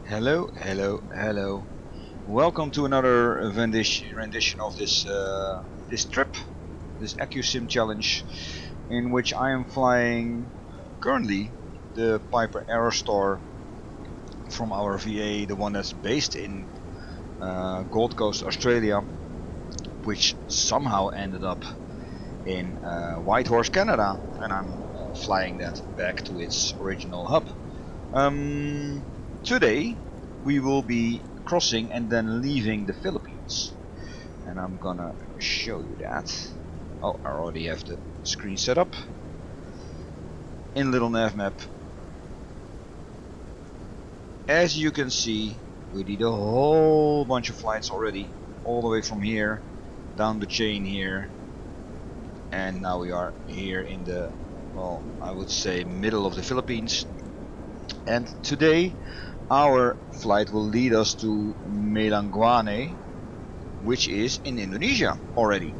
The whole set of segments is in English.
Hello, hello, hello. Welcome to another rendition of this trip, this AccuSim challenge, in which I am flying currently the Piper Aerostar from our VA, the one that's based in Gold Coast, Australia, which somehow ended up in Whitehorse, Canada, and I'm flying that back to its original hub. Today we will be crossing and then leaving the Philippines, and I'm gonna show you that. Oh, I already have the screen set up in little nav map. As you can see, we did a whole bunch of flights already, all the way from here down the chain here, and now we are here in the, well, I would say middle of the Philippines. And today our flight will lead us to Melangguane, which is in Indonesia already.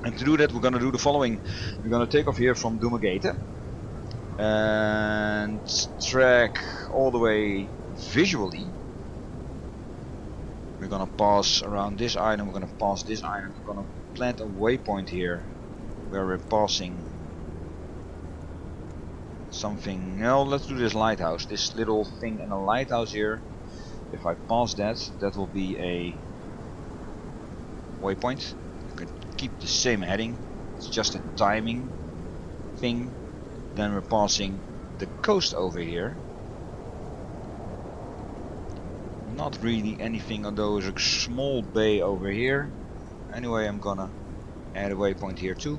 And to do that, we're going to do the following. We're going to take off here from Dumaguete and track all the way visually. We're going to pass around this island, we're going to pass this island, we're going to plant a waypoint here where we're passing something. No, let's do this lighthouse, this little thing in a lighthouse here. If I pass that, that will be a waypoint. You can keep the same heading, it's just a timing thing. Then we're passing the coast over here. Not really anything, although there's a small bay over here. Anyway, I'm gonna add a waypoint here too,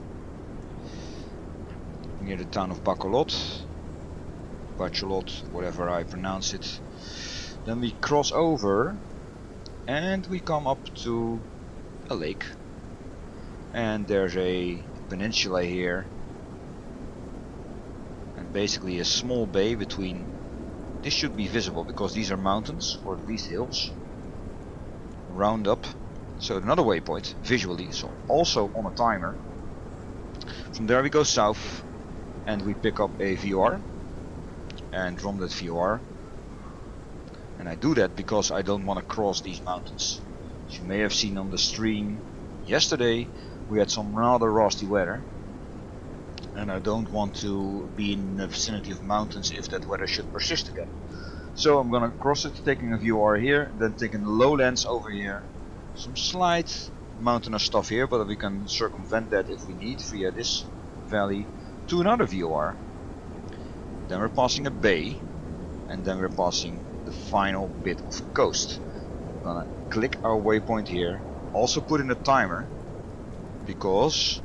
near the town of Bacolod, whatever I pronounce it. Then we cross over and we come up to a lake, and there's a peninsula here, and basically a small bay between. This should be visible because these are mountains, or at least hills, round up. So another waypoint visually, so also on a timer. From there we go south and we pick up a VOR and drum that VOR. And I do that because I don't want to cross these mountains. As you may have seen on the stream yesterday, we had some rather rusty weather, and I don't want to be in the vicinity of mountains if that weather should persist again. So I'm gonna cross it, taking a VOR here, then taking the lowlands over here. Some slight mountainous stuff here, but we can circumvent that if we need via this valley to another VOR. Then we're passing a bay, and then we're passing the final bit of coast. I'm gonna click our waypoint here, also put in a timer, because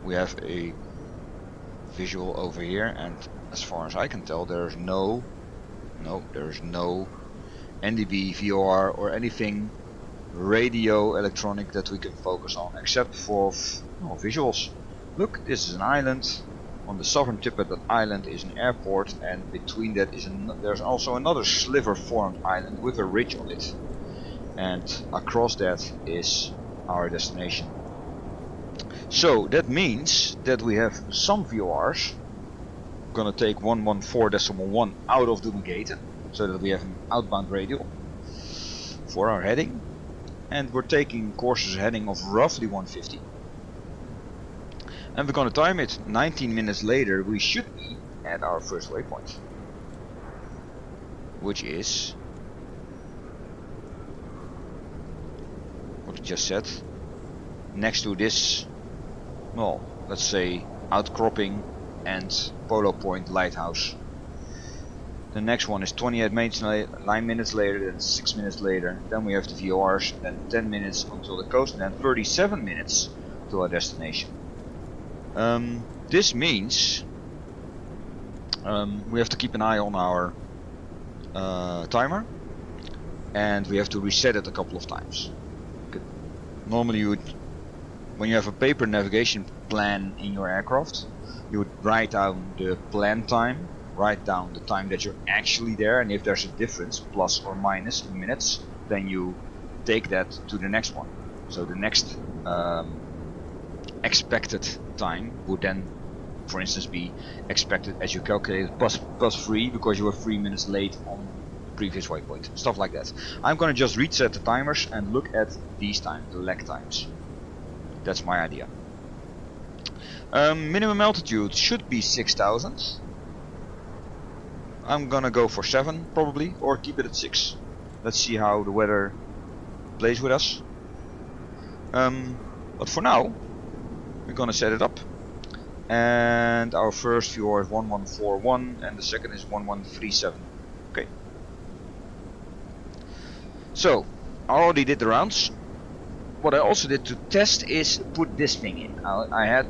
we have a visual over here, and as far as I can tell, there's no NDB, VOR or anything radio electronic that we can focus on, except for visuals. Look, this is an island. On the southern tip of that island is an airport, and between that is there's also another sliver formed island with a ridge on it, and across that is our destination. So that means that we have some VORs. I'm gonna take 114.1 out of Dumaguete so that we have an outbound radio for our heading, and we're taking courses heading of roughly 150. And we're gonna time it. 19 minutes later we should be at our first waypoint, which is what we just said, next to this, well, let's say outcropping and Polo Point lighthouse. The next one is 28 minutes later, then 6 minutes later, then we have the VORs, then 10 minutes until the coast, and then 37 minutes to our destination. This means we have to keep an eye on our timer, and we have to reset it a couple of times. Normally when you have a paper navigation plan in your aircraft, you would write down the plan time, write down the time that you're actually there, and if there's a difference, plus or minus in minutes, then you take that to the next one. So the next expected time would then for instance, be expected as you calculated bus free because you were 3 minutes late on the previous waypoint. Stuff like that. I'm gonna just reset the timers and look at these times, the lag times. That's my idea. Minimum altitude should be 6,000. I'm gonna go for 7 probably, or keep it at 6. Let's see how the weather plays with us. But for now, we're gonna set it up. And our first viewer is 1141 and the second is 1137. Okay. So, I already did the rounds. What I also did to test is put this thing in. I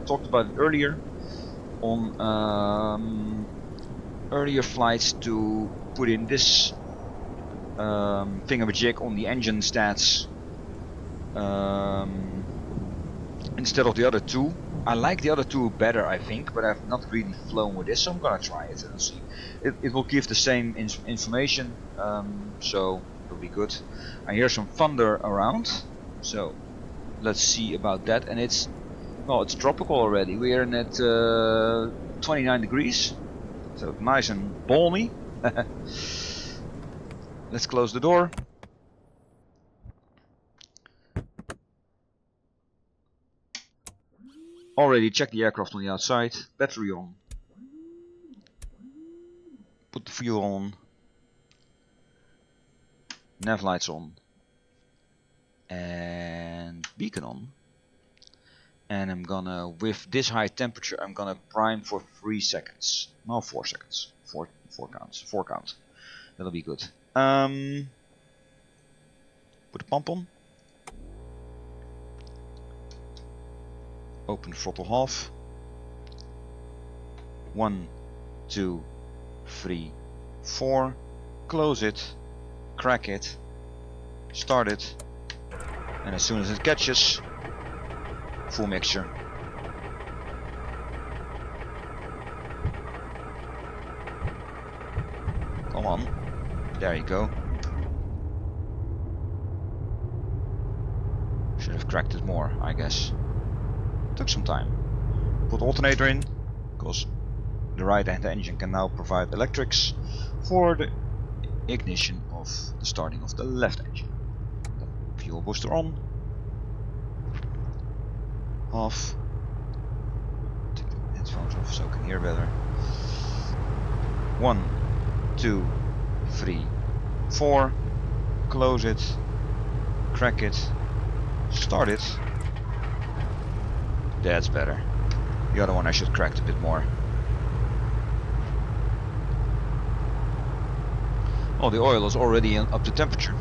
talked about it earlier on earlier flights to put in this thingamajig on the engine stats instead of the other two. I like the other two better, I think, but I've not really flown with this, so I'm gonna try it and see. It will give the same information, so it'll be good. I hear some thunder around, so let's see about that. And it's tropical already. We're in at 29 degrees, so nice and balmy. Let's close the door. Already check the aircraft on the outside. Battery on. Put the fuel on. Nav lights on. And beacon on. And I'm gonna, with this high temperature, I'm gonna prime for 3 seconds. No, 4 seconds. 4 counts. 4 count. That'll be good. Put the pump on. Open throttle half. 1, 2, 3, 4. Close it. Crack it. Start it. And as soon as it catches, full mixture. Come on. There you go. Should have cracked it more, I guess. Took some time. Put alternator in, because the right hand engine can now provide electrics for the ignition of the starting of the left engine. The fuel booster on. Off. Take the headphones off so I can hear better. 1, 2, 3, 4. Close it. Crack it. Start it. That's better. The other one I should crack a bit more. Oh, the oil is already up to temperature.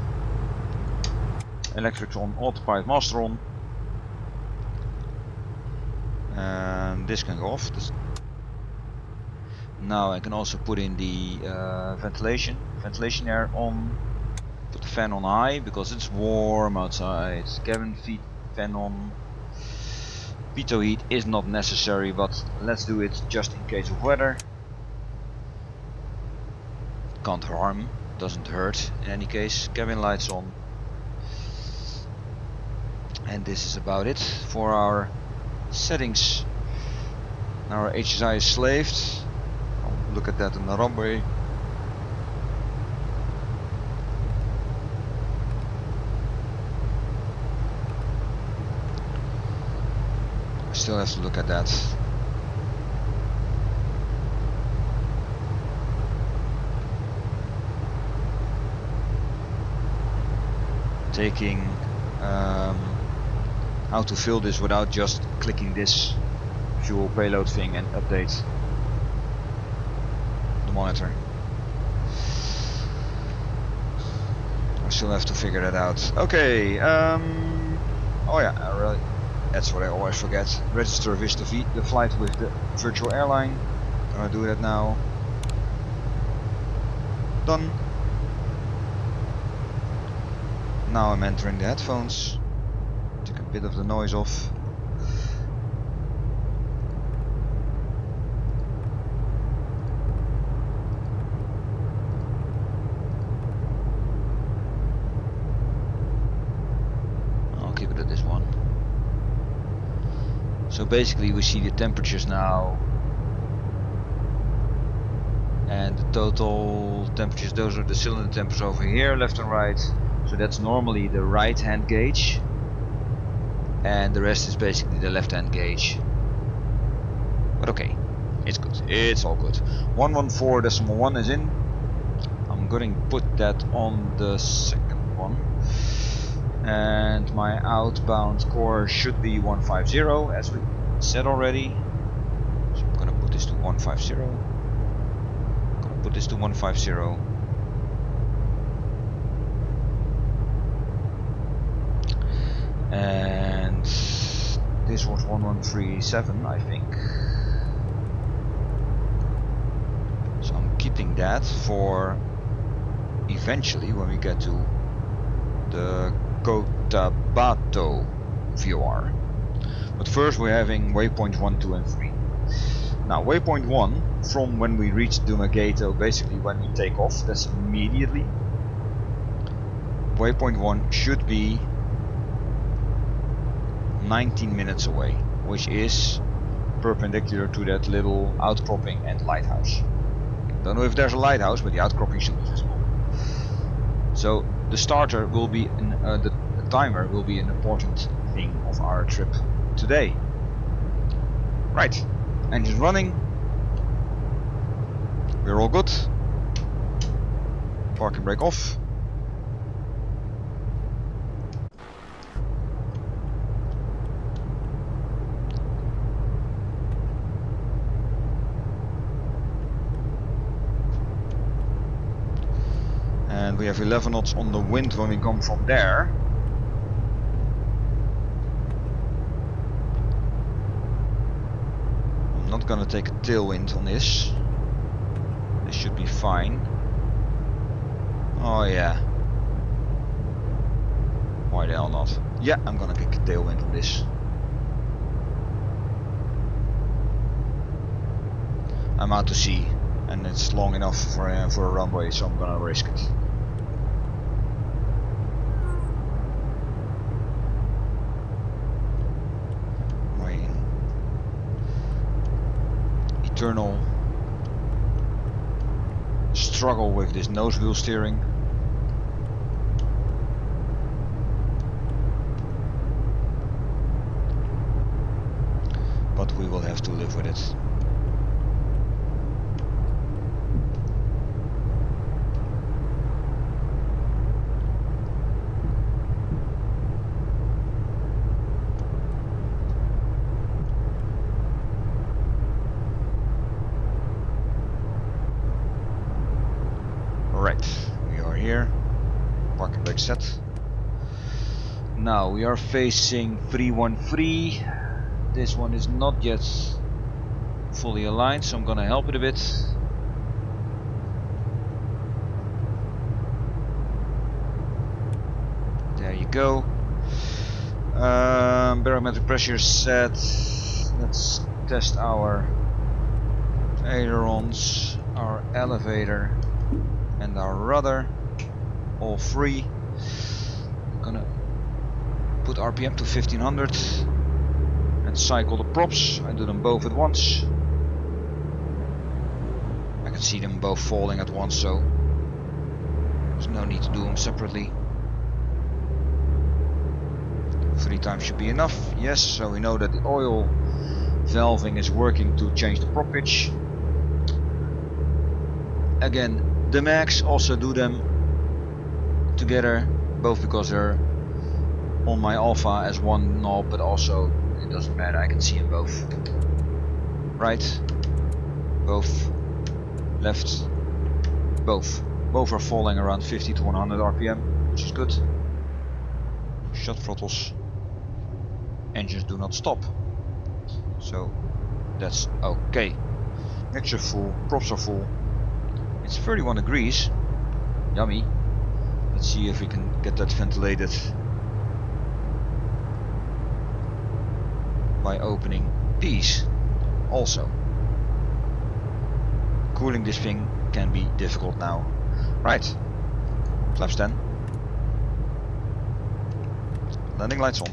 Electrics on, autopilot master on. And this can go off. Now I can also put in the ventilation air on. Put the fan on high because it's warm outside. Cabin feed fan on. Pitot heat is not necessary, but let's do it just in case of weather. Can't harm, doesn't hurt in any case. Cabin lights on. And this is about it for our settings. Now our HSI is slaved. I'll look at that on the runway. I still have to look at that. Taking how to fill this without just clicking this fuel payload thing and update the monitor. I still have to figure that out. Okay. Oh yeah, that's what I always forget. Register the flight with the virtual airline. Gonna do that now. Done. Now I'm entering the headphones. Take a bit of the noise off. I'll keep it at this one. So basically we see the temperatures now, and the total temperatures, those are the cylinder temperatures over here, left and right. So that's normally the right hand gauge, and the rest is basically the left hand gauge. But okay, it's good, it's all good. 114.1 is in. I'm going to put that on the second one, and my outbound core should be 150 as we said already. So I'm going to put this to 150. Put this to 150. And this was 1137, I think. So I'm keeping that for eventually when we get to the Cotabato VR. But first we're having waypoint 1, 2 and 3. Now waypoint 1, from when we reach Dumaguete, basically when we take off, that's immediately. Waypoint 1 should be 19 minutes away, which is perpendicular to that little outcropping and lighthouse. Don't know if there's a lighthouse, but the outcropping should be visible. So the starter will be, the timer will be an important thing of our trip today. Right, engines running. We're all good. Parking brake off. And we have 11 knots on the wind when we come from there. I'm not gonna take a tailwind on this. This should be fine. Oh yeah. Why the hell not? Yeah, I'm gonna kick a tailwind on this. I'm out to sea, and it's long enough for a runway, so I'm gonna risk it. My eternal struggle with this nose wheel steering. But we will have to live with it. Right, we are here. Parking brake set. Now we are facing 313. This one is not yet fully aligned, so I'm gonna help it a bit. There you go. Barometric pressure set. Let's test our ailerons, our elevator, and our rudder. All three. I'm gonna put RPM to 1500 and cycle the props. I do them both at once. I can see them both falling at once, so there's no need to do them separately. 3 times should be enough. Yes, so we know that the oil valving is working to change the prop pitch. Again, the max, also do them together, both because they're on my alpha as one knob, but also it doesn't matter, I can see them both. Right, both, left, both. Both are falling around 50 to 100 RPM, which is good. Shut throttles. Engines do not stop, so that's okay. Mixture full, props are full. It's 31 degrees. Yummy. Let's see if we can get that ventilated by opening these. Also, cooling this thing can be difficult now. Right, flaps 10. Landing lights on.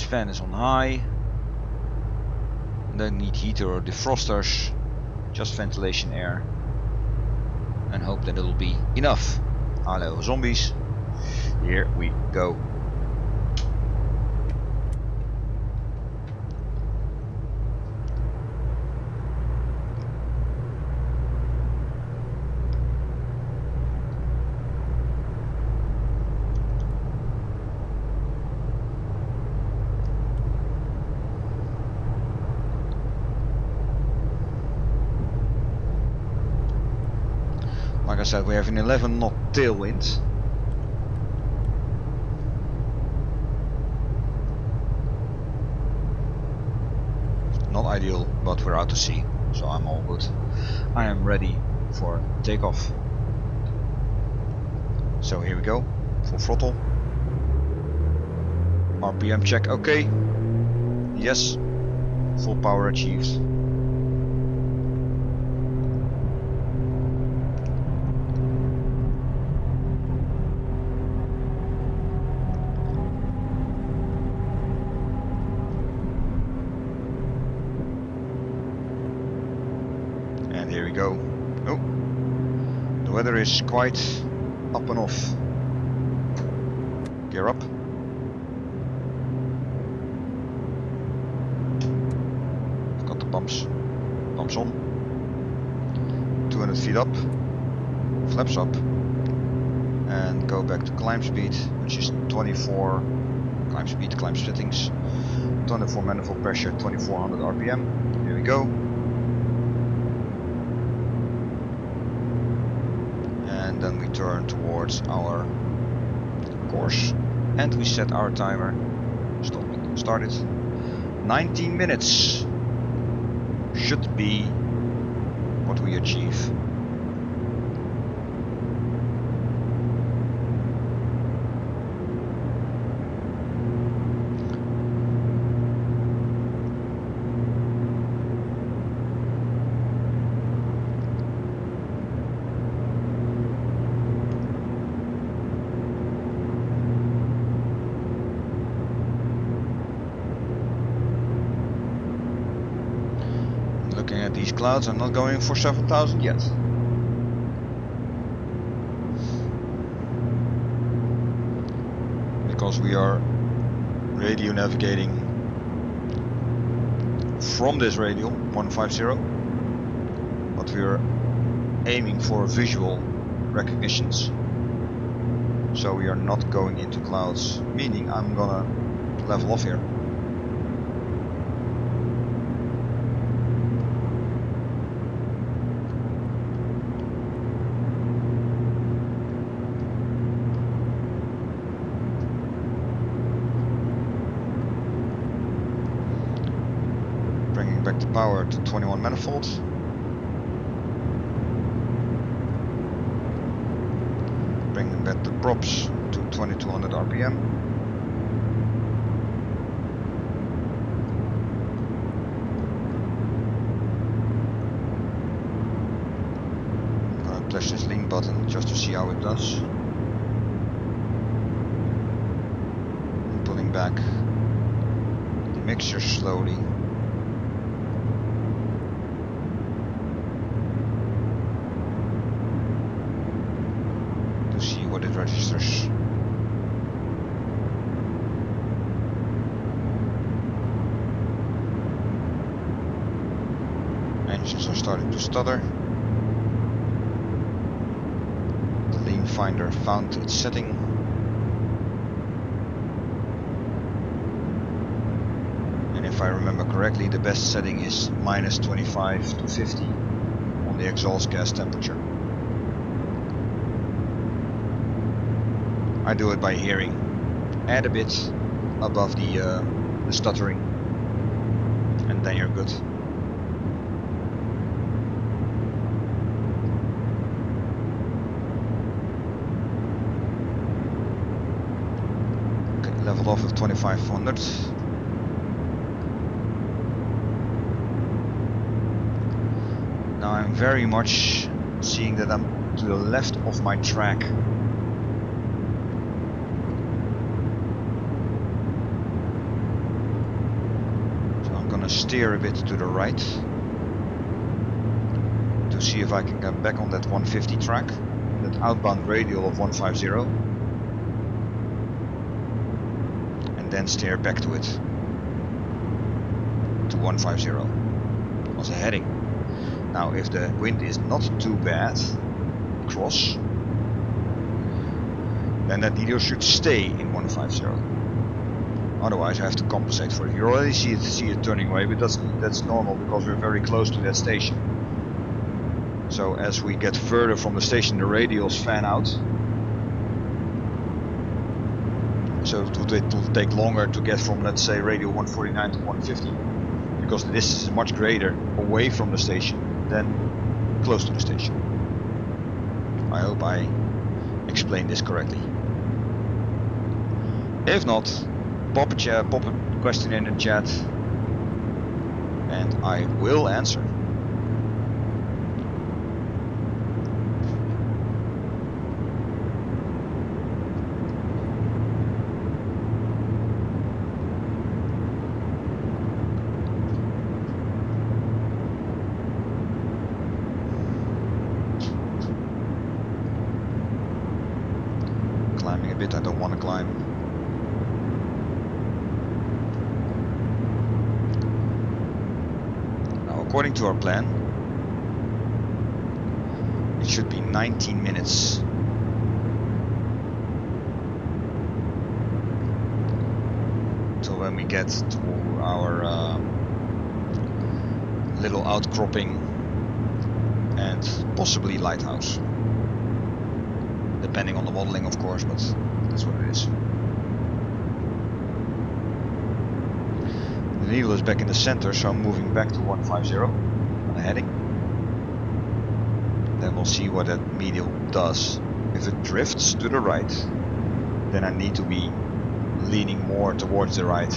fan is on high. Don't need heater or defrosters, just ventilation air. And hope that it'll be enough. Hello zombies. Here we go. Like I said, we have an 11 knot tailwind. Not ideal, but we're out to sea, so I'm all good. I am ready for takeoff. So here we go, full throttle. RPM check, okay. Yes, full power achieved. And here we go. Oh, the weather is quite up and off. Gear up. Got the pumps on. 200 feet up, flaps up, and go back to climb speed, which is 24. Climb speed, climb settings, 24 manifold pressure, 2400 RPM. Here we go. And then we turn towards our course and we set our timer. Stop it. Start it. 19 minutes should be what we achieve. Looking at these clouds, I'm not going for 7,000 yet. Because we are radio navigating from this radial 150, but we are aiming for visual recognitions. So we are not going into clouds, meaning I'm gonna level off here. Bringing back the power to 21 manifolds. Bringing back the props to 2200 RPM. I'm gonna press this lean button just to see how it does. And pulling back the mixture slowly. To see what it registers. Engines are starting to stutter. The lean finder found its setting. And if I remember correctly, the best setting is minus 25 to 50 on the exhaust gas temperature. I do it by hearing. Add a bit above the stuttering, and then you're good. Okay, leveled off with 2500. Now I'm very much seeing that I'm to the left of my track. gonna steer a bit to the right to see if I can get back on that 150 track, that outbound radial of 150, and then steer back to it, to 150 as a heading. Now if the wind is not too bad, cross, then that needle should stay in 150. Otherwise I have to compensate for it. You already see it turning away, but that's normal because we're very close to that station. So as we get further from the station, the radials fan out. So it will take longer to get from, let's say, radial 149 to 150, because the distance is much greater away from the station than close to the station. I hope I explained this correctly. If not, pop a question in the chat and I will answer. Climbing a bit, I don't want to climb. According to our plan, it should be 19 minutes till when we get to our little outcropping and possibly lighthouse, depending on the modeling of course, but that's what it is. The needle is back in the center, so I'm moving back to 150 on the heading. Then we'll see what that medial does. If it drifts to the right, then I need to be leaning more towards the right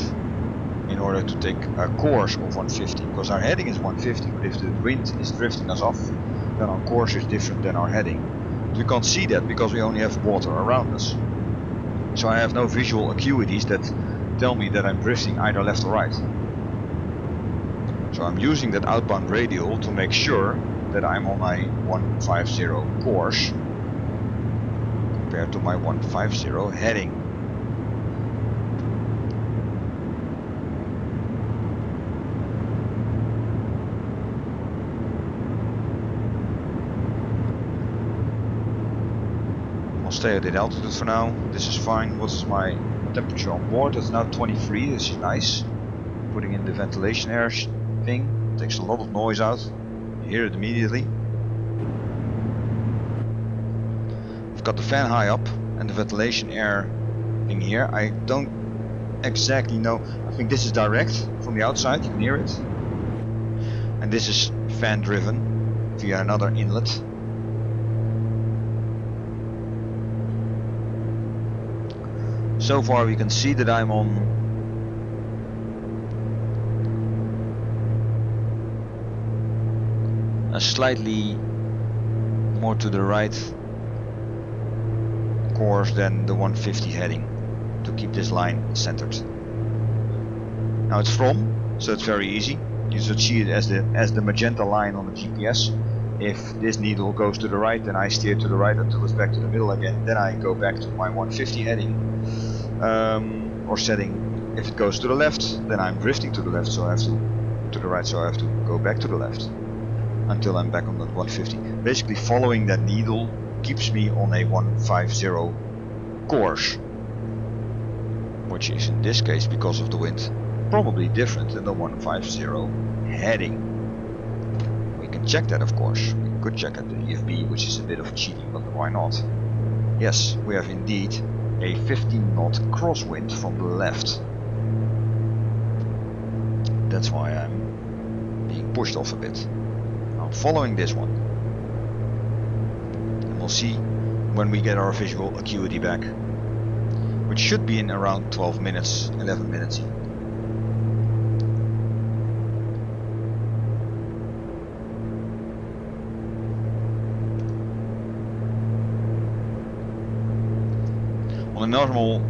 in order to take a course of 150, because our heading is 150, but if the wind is drifting us off, then our course is different than our heading. We can't see that because we only have water around us. So I have no visual acuities that tell me that I'm drifting either left or right. So I'm using that outbound radial to make sure that I'm on my 150 course compared to my 150 heading. I'll stay at that altitude for now. This is fine. What is my temperature on board? It's now 23. This is nice. Putting in the ventilation air thing takes a lot of noise out. You hear it immediately. I've got the fan high up and the ventilation air thing here. I don't exactly know. I think this is direct from the outside. You can hear it. And this is fan driven via another inlet. So far we can see that I'm on a slightly more to the right course than the 150 heading to keep this line centered. Now it's from, so it's very easy. You should see it as the magenta line on the GPS. If this needle goes to the right, then I steer to the right until it's back to the middle again. Then I go back to my 150 heading or setting. If it goes to the left, then I'm drifting to the left, so I have to the right, so I have to go back to the left until I'm back on that 150. Basically following that needle keeps me on a 150 course, which is in this case, because of the wind, probably different than the 150 heading. We can check that, of course. We could check at the EFB, which is a bit of cheating, but why not? Yes, we have indeed a 15 knot crosswind from the left. That's why I'm being pushed off a bit. I'm following this one. And we'll see when we get our visual acuity back, which should be in around 12 minutes, 11 minutes. On a normal,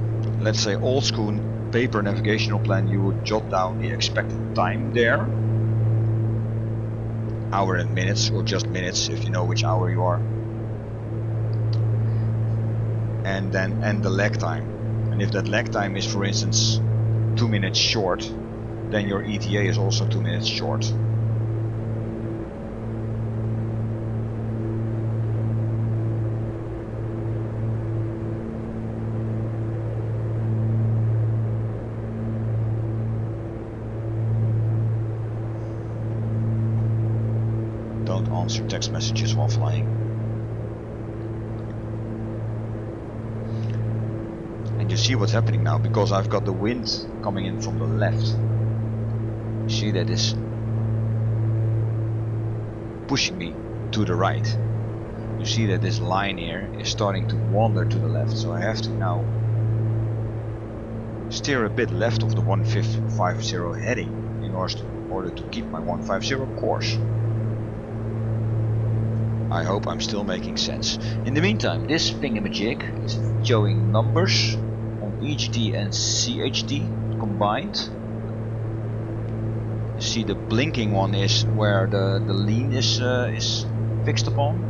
let's say old school paper navigational plan you would jot down the expected time there, hour and minutes, or just minutes if you know which hour you are, and the lag time. And if that lag time is, for instance, 2 minutes short, then your ETA is also 2 minutes short. Don't answer text messages while flying. And you see what's happening now, because I've got the wind coming in from the left. You see that is pushing me to the right. You see that this line here is starting to wander to the left, so I have to now steer a bit left of the 150 heading in order to keep my 150 course. I hope I'm still making sense. In the meantime, this thingamajig is showing numbers on EGT and CHT combined. You see the blinking one is where the lean is fixed upon.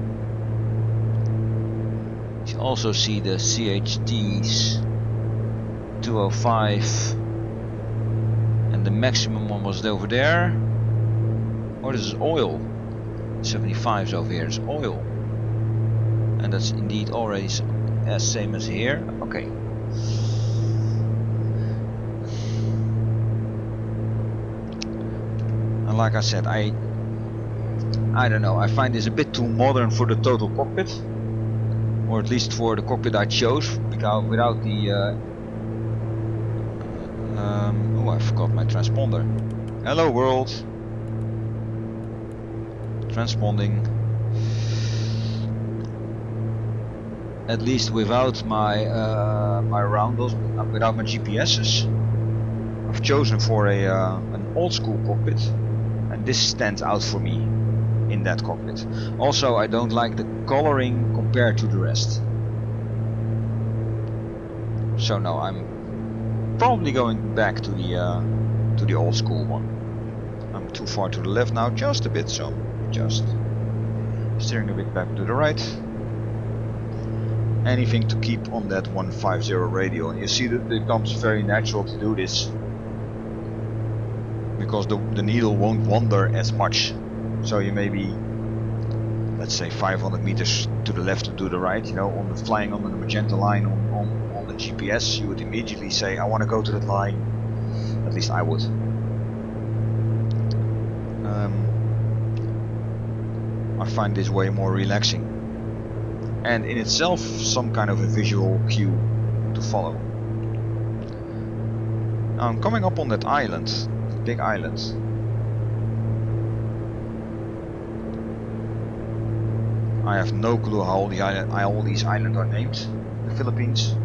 You also see the CHTs 205, and the maximum one was over there. Oh, this is oil. 75 is over here, is oil, and that's indeed already as same as here. Okay. And like I said, I don't know, I find this a bit too modern for the total cockpit, or at least for the cockpit I chose, without the oh, I forgot my transponder. Hello world. Transponding. At least without my my roundels, without my GPSs. I've chosen for an old school cockpit, and this stands out for me in that cockpit. Also, I don't like the coloring compared to the rest. So no, I'm probably going back to the old school one. I'm too far to the left now, just a bit, so just steering a bit back to the right. Anything to keep on that 150 radio, and you see that it becomes very natural to do this because the needle won't wander as much. So you may be, let's say, 500 meters to the left or to the right, you know, flying on the magenta line on the GPS, you would immediately say, I want to go to that line. At least I would. I find this way more relaxing, and in itself some kind of a visual cue to follow. Now I'm coming up on that island, that big island. I have no clue how all these islands are named. The Philippines.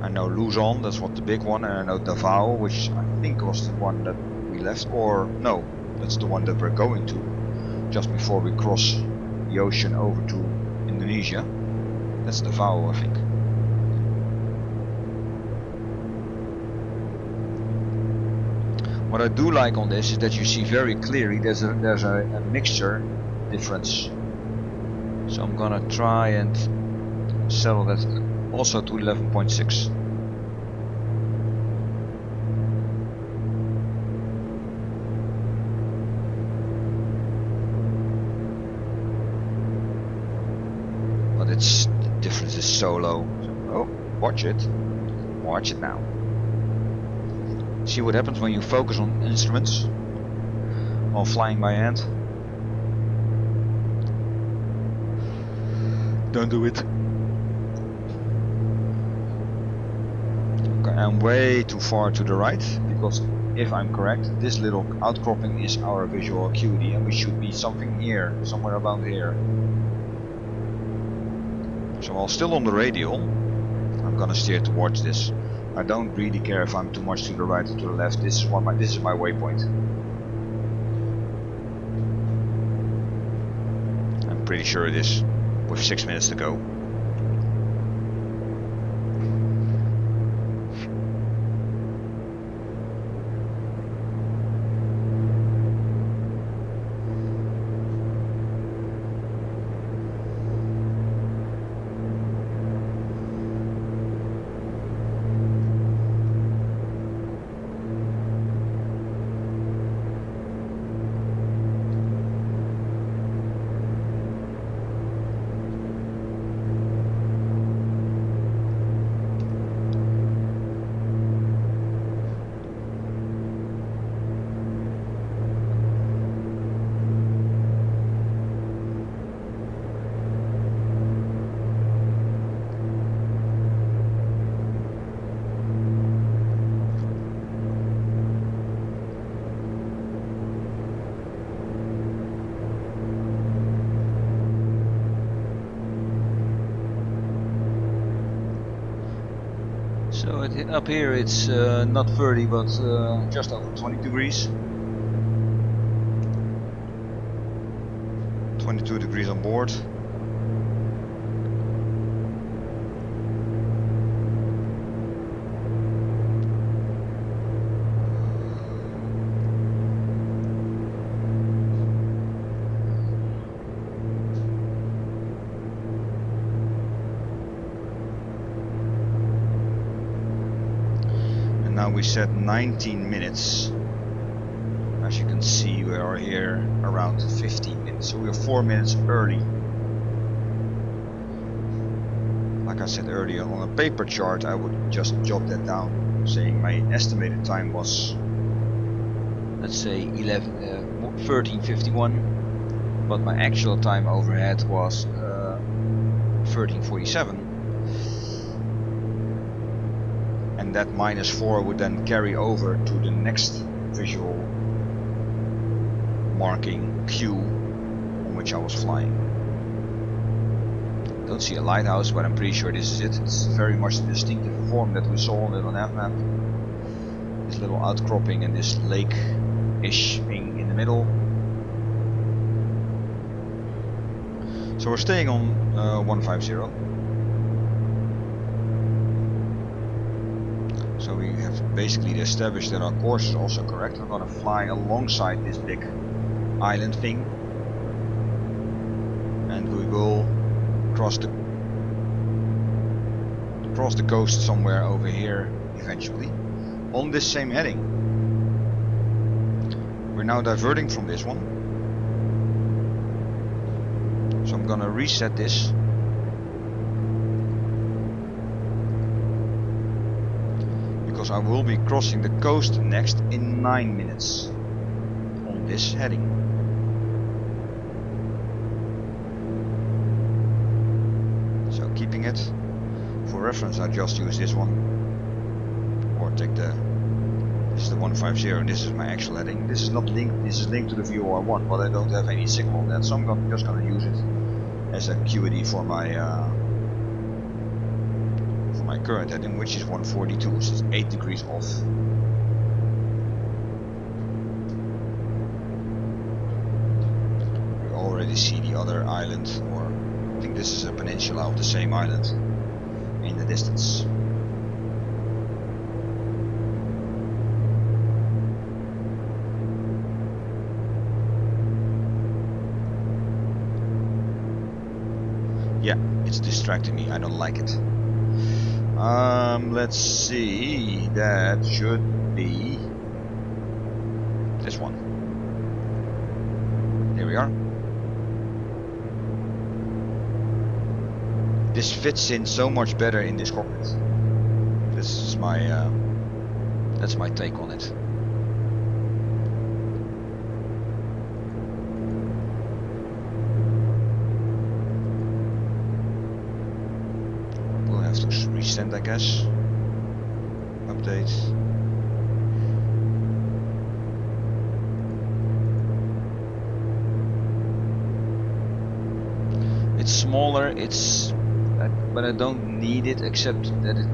I know Luzon, that's what the big one, and I know Davao, which I think was the one that we left, or no, that's the one that we're going to just before we cross the ocean over to Indonesia. That's Davao, I think. What I do like on this is that you see very clearly there's a mixture difference. So I'm gonna try and settle that also to 11.6. But the difference is so low. Oh, watch it now. See what happens when you focus on instruments while flying by hand. Don't do it. Okay, I'm way too far to the right, because if I'm correct, this little outcropping is our visual acuity, and we should be something here, somewhere around here. So while still on the radial, I'm gonna steer towards this. I don't really care if I'm too much to the right or to the left. This is my waypoint. I'm pretty sure it is, with 6 minutes to go. So up here it's not 30 but just over 20 degrees. 22 degrees on board. Now we set 19 minutes. As you can see, we are here around 15 minutes, so we are 4 minutes early. Like I said earlier, on a paper chart I would just jot that down, saying my estimated time was, let's say 13:51, but my actual time overhead was 13:47. And that -4 would then carry over to the next visual marking Q on which I was flying. Don't see a lighthouse, but I'm pretty sure this is it. It's very much the distinctive form that we saw on the nav map. This little outcropping and this lake-ish thing in the middle. So we're staying on 150. So we have basically established that our course is also correct. We're going to fly alongside this big island thing, and we will cross the coast somewhere over here eventually on this same heading. We're now diverting from this one, so I'm gonna reset this. Because I will be crossing the coast next in 9 minutes on this heading. So keeping it for reference, I just use this one, or take this is the 150 and this is my actual heading. This is not linked, this is linked to the VOR1, but I don't have any signal on that, so I'm just gonna use it as a QED for my current heading, which is 142, so it's 8 degrees off. We already see the other island, or I think this is a peninsula of the same island in the distance. Yeah, it's distracting me, I don't like it. Let's see, that should be this one. Here we are. This fits in so much better in this cockpit. This is my, that's my take on it. We'll have to resend, I guess. Update. It's smaller, but I don't need it, except that it,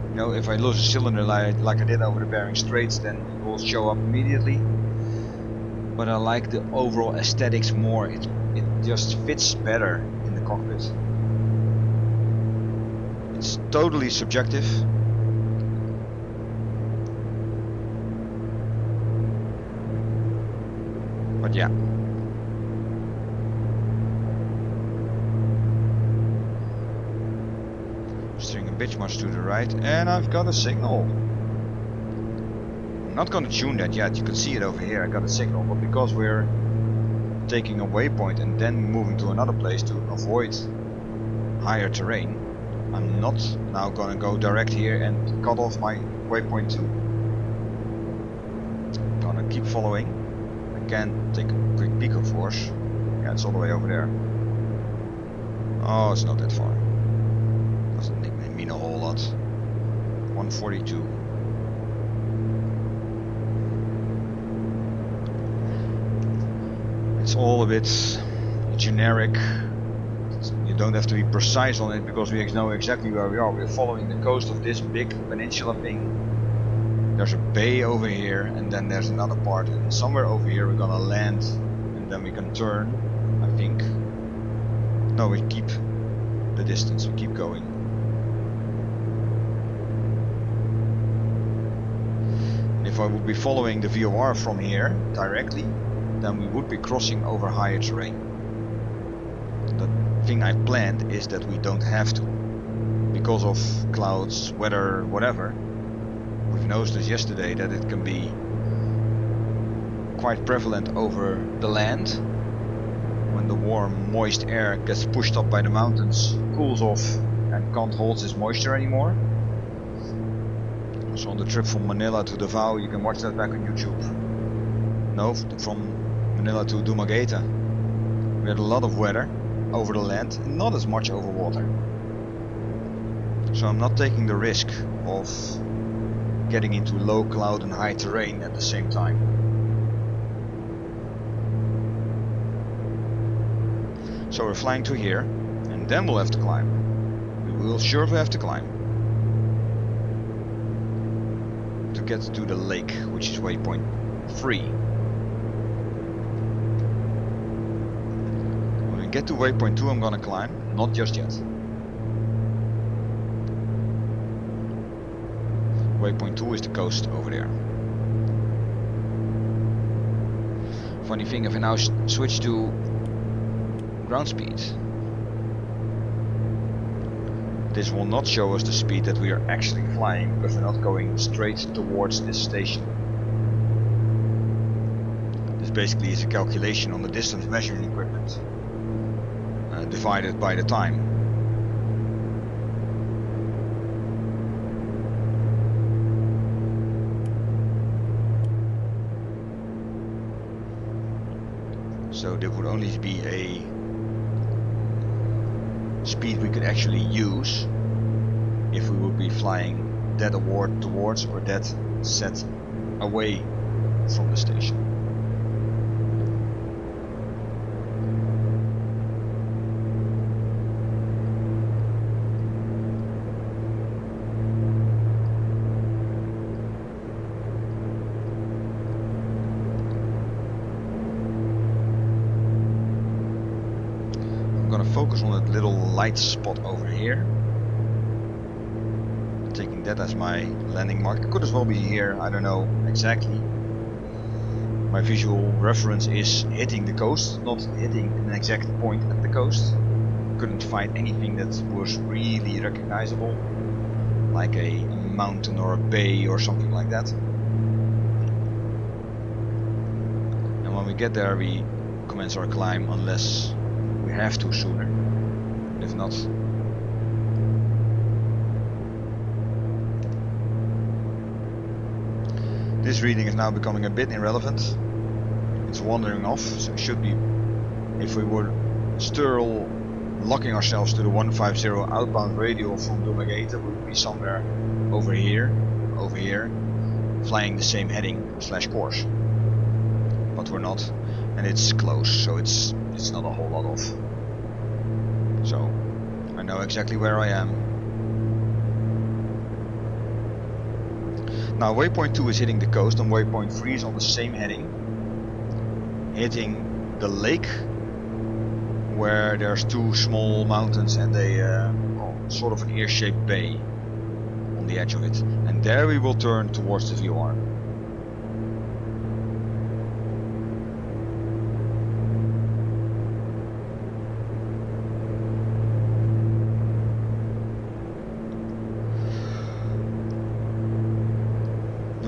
you know, if I lose a cylinder like I did over the Bering Straits, then it will show up immediately. But I like the overall aesthetics more. It just fits better in the cockpit. It's totally subjective. But yeah. Steering a bit much to the right, and I've got a signal. I'm not going to tune that yet. You can see it over here. I got a signal, but because we're taking a waypoint and then moving to another place to avoid higher terrain, I'm not now going to go direct here and cut off my waypoint 2. Gonna keep following. Can take a quick peek of course. Yeah, it's all the way over there. Oh, it's not that far. Doesn't mean a whole lot. 142. It's all a bit generic You don't have to be precise on it because we know exactly where we are. We're following the coast of this big peninsula thing. There's a bay over here, and then there's another part, and somewhere over here we're gonna land, and then we can turn, I think. No, we keep the distance, we keep going. And if I would be following the VOR from here directly, then we would be crossing over higher terrain. The thing I planned is that we don't have to, because of clouds, weather, whatever. We've noticed this yesterday that it can be quite prevalent over the land when the warm, moist air gets pushed up by the mountains, cools off and can't hold this moisture anymore. So on the trip from Manila to Davao, you can watch that back on YouTube. No, from Manila to Dumaguete. We had a lot of weather over the land and not as much over water. So I'm not taking the risk of getting into low cloud and high terrain at the same time. So we're flying to here, and then we'll have to climb. We will surely have to climb to get to the lake, which is waypoint 3. When we get to waypoint 2, I'm gonna climb, not just yet. Waypoint 2 is the coast over there. Funny thing, if I now switch to ground speed, this will not show us the speed that we are actually flying because we're not going straight towards this station. This basically is a calculation on the distance measuring equipment divided by the time. So there would only be a speed we could actually use if we would be flying dead towards or dead set away from the station. Focus on that little light spot over here, taking that as my landing mark. It could as well be here, I don't know exactly. My visual reference is hitting the coast, not hitting an exact point at the coast. Couldn't find anything that was really recognizable, like a mountain or a bay or something like that. And when we get there we commence our climb, unless we have to sooner. If not, this reading is now becoming a bit irrelevant. It's wandering off, so it should be, if we were still locking ourselves to the 150 outbound radial from Dumaguete, we would be somewhere over here, flying the same heading / course. But we're not, and it's close, so it's not a whole lot off. So I know exactly where I am. Now waypoint 2 is hitting the coast and waypoint 3 is on the same heading, hitting the lake where there's two small mountains and a sort of an ear-shaped bay on the edge of it. And there we will turn towards the VOR.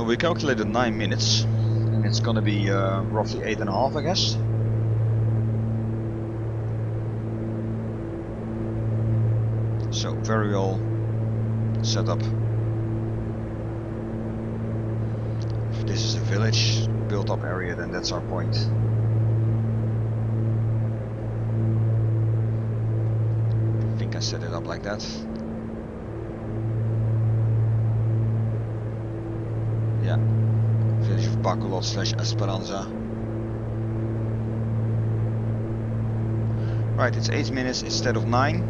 We calculated 9 minutes, and it's gonna be roughly 8.5, I guess. So very well set up. If this is a village, built up area, then that's our point. I think I set it up like that. Yeah, village of Bacolod / Esperanza. Right, it's 8 minutes instead of 9.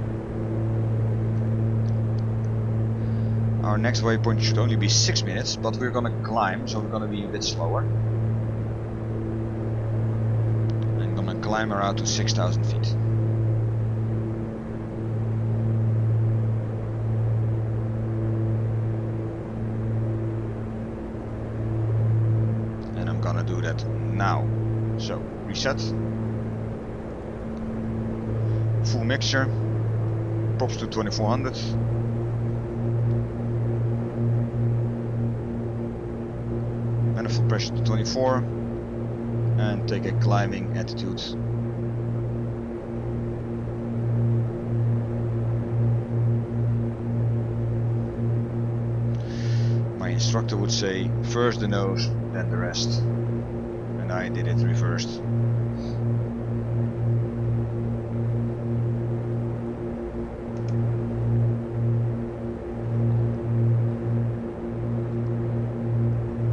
Our next waypoint should only be 6 minutes, but we're gonna climb, so we're gonna be a bit slower. I'm gonna climb around to 6,000 feet. And I'm gonna do that now. So, reset. Full mixture. Props to 2400. Manifold pressure to 24. And take a climbing attitude. My instructor would say first the nose, then the rest. And I did it reversed.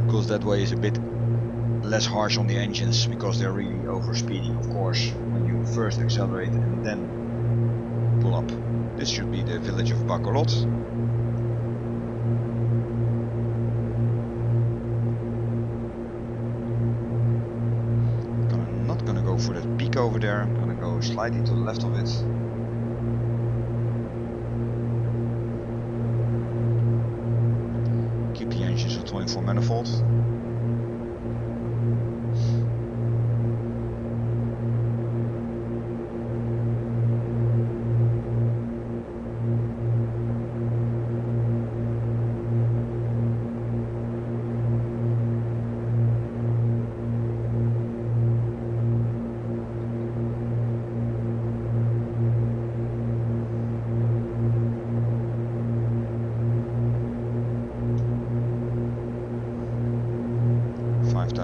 Because that way is a bit less harsh on the engines, because they're really overspeeding, of course, when you first accelerate and then pull up. This should be the village of Bacolod. Not gonna go for that peak over there, I'm gonna go slightly to the left of it. Keep the engines at 24 manifold.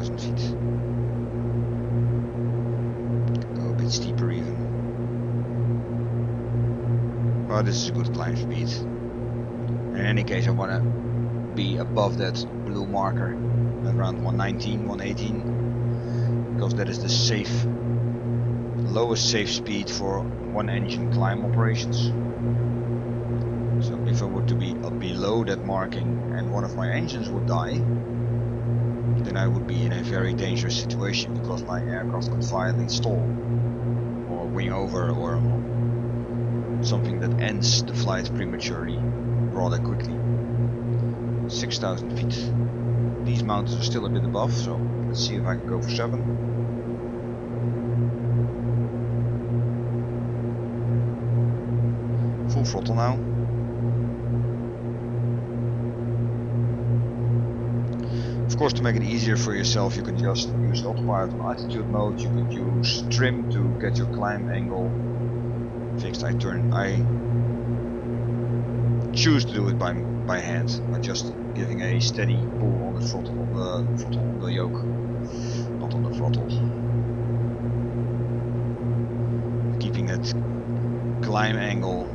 Feet. Go a bit steeper even. But this is a good climb speed. In any case, I want to be above that blue marker around 119, 118, because that is the safe, lowest safe speed for one engine climb operations. So if I were to be below that marking and one of my engines would die, then I would be in a very dangerous situation, because my aircraft could finally stall or wing over or something that ends the flight prematurely rather quickly. 6,000 feet. These mountains are still a bit above, so let's see if I can go for 7. Full throttle now. Of course, to make it easier for yourself, you can just use autopilot on altitude mode. You could use trim to get your climb angle fixed. I choose to do it by hand, by just giving a steady pull on the throttle, on the yoke, not on the throttle. Keeping that climb angle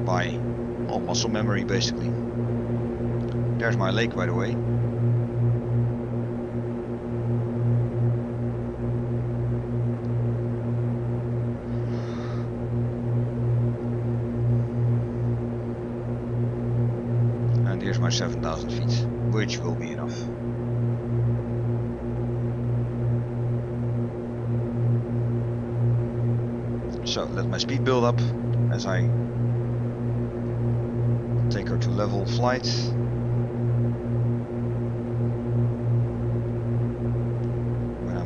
by muscle memory, basically. There's my lake, by the way. And here's my 7,000 feet, which will be enough. So let my speed build up as I take her to level flight.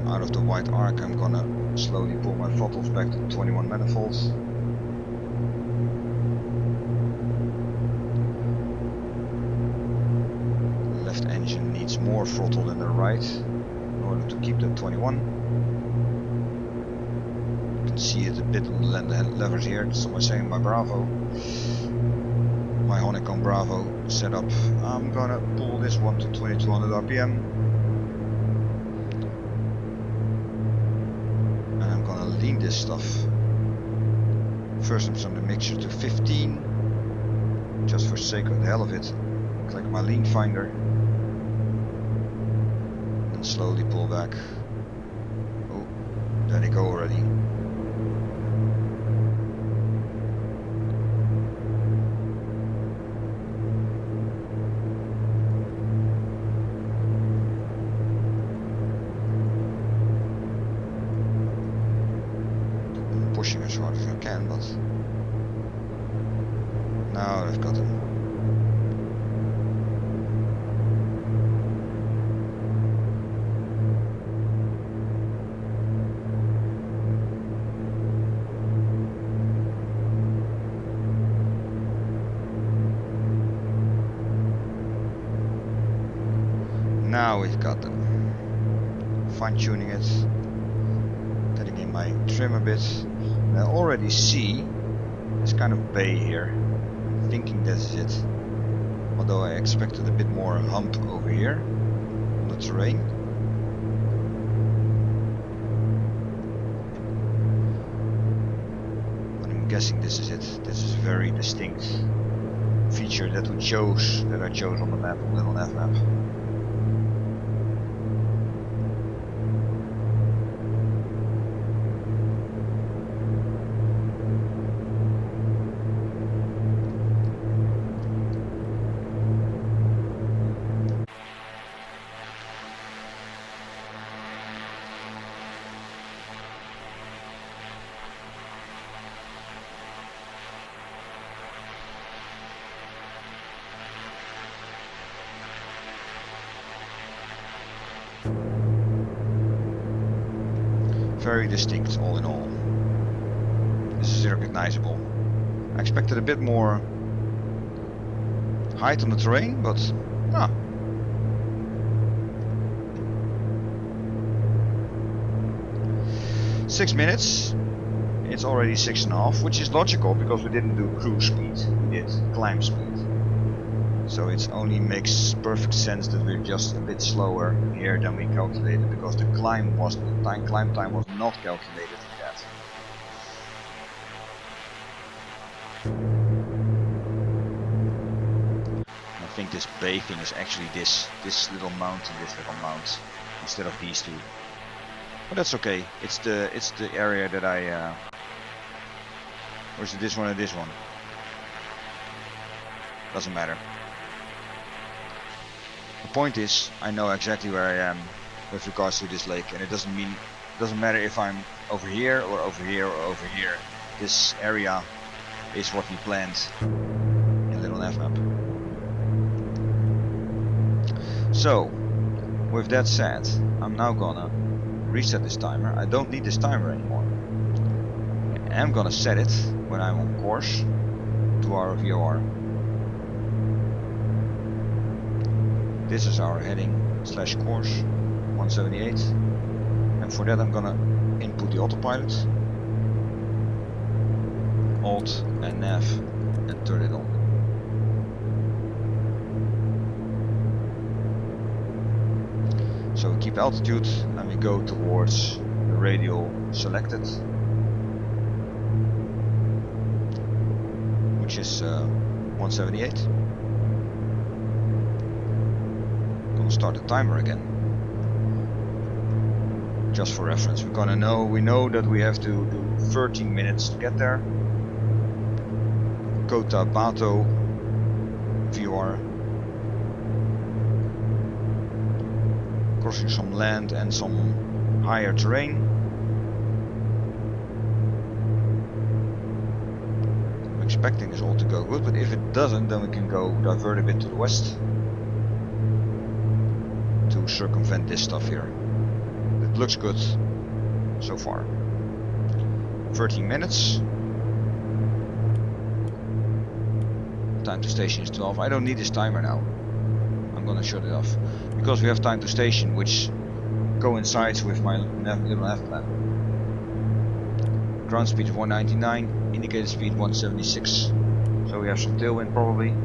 Out of the white arc, I'm gonna slowly pull my throttles back to 21 manifolds. The left engine needs more throttle than the right in order to keep that 21. You can see it a bit on the levers here. It's on my Bravo, my Honeycomb Bravo setup. I'm gonna pull this one to 2200 RPM. Lean this stuff. First I'm sending the mixture to 15, just for sake of the hell of it. Click my lean finder and slowly pull back. Oh, there they go already. pushing as hard as I can, but now I've got him. Now we've got them. Fine-tuning it, getting in my trim a bit. And I already see this kind of bay here. I'm thinking this is it. Although I expected a bit more hump over here on the terrain. But I'm guessing this is it. This is a very distinct feature that I chose on the map, on the little nav map. Very distinct, all in all. This is recognizable. I expected a bit more height on the terrain, but 6 minutes. It's already 6.5, which is logical because we didn't do cruise speed, we did climb speed. So it only makes perfect sense that we're just a bit slower here than we calculated, because the climb time was not calculated yet. I think this bay thing is actually this little mountain, this little mount, instead of these two. But that's okay. It's the area that I. Or is it this one or this one? Doesn't matter. The point is, I know exactly where I am with regards to this lake, and it doesn't matter if I'm over here or over here or over here. This area is what we planned in Little Nav Map. So, with that said, I'm now gonna reset this timer. I don't need this timer anymore. I am gonna set it when I'm on course to our VOR. This is our heading / course 178, and for that I'm gonna input the autopilot, Alt and Nav, and turn it on. So we keep altitude and we go towards the radial selected, which is 178. Start the timer again, just for reference. We know that we have to do 13 minutes to get there. Kota Bato VOR, crossing some land and some higher terrain. I'm expecting this all to go good, but if it doesn't, then we can go divert a bit to the west to circumvent this stuff here. It looks good so far. 13 minutes. Time to station is 12. I don't need this timer now. I'm gonna shut it off because we have time to station, which coincides with my little nav plan. Ground speed of 199, indicated speed 176. So we have some tailwind probably.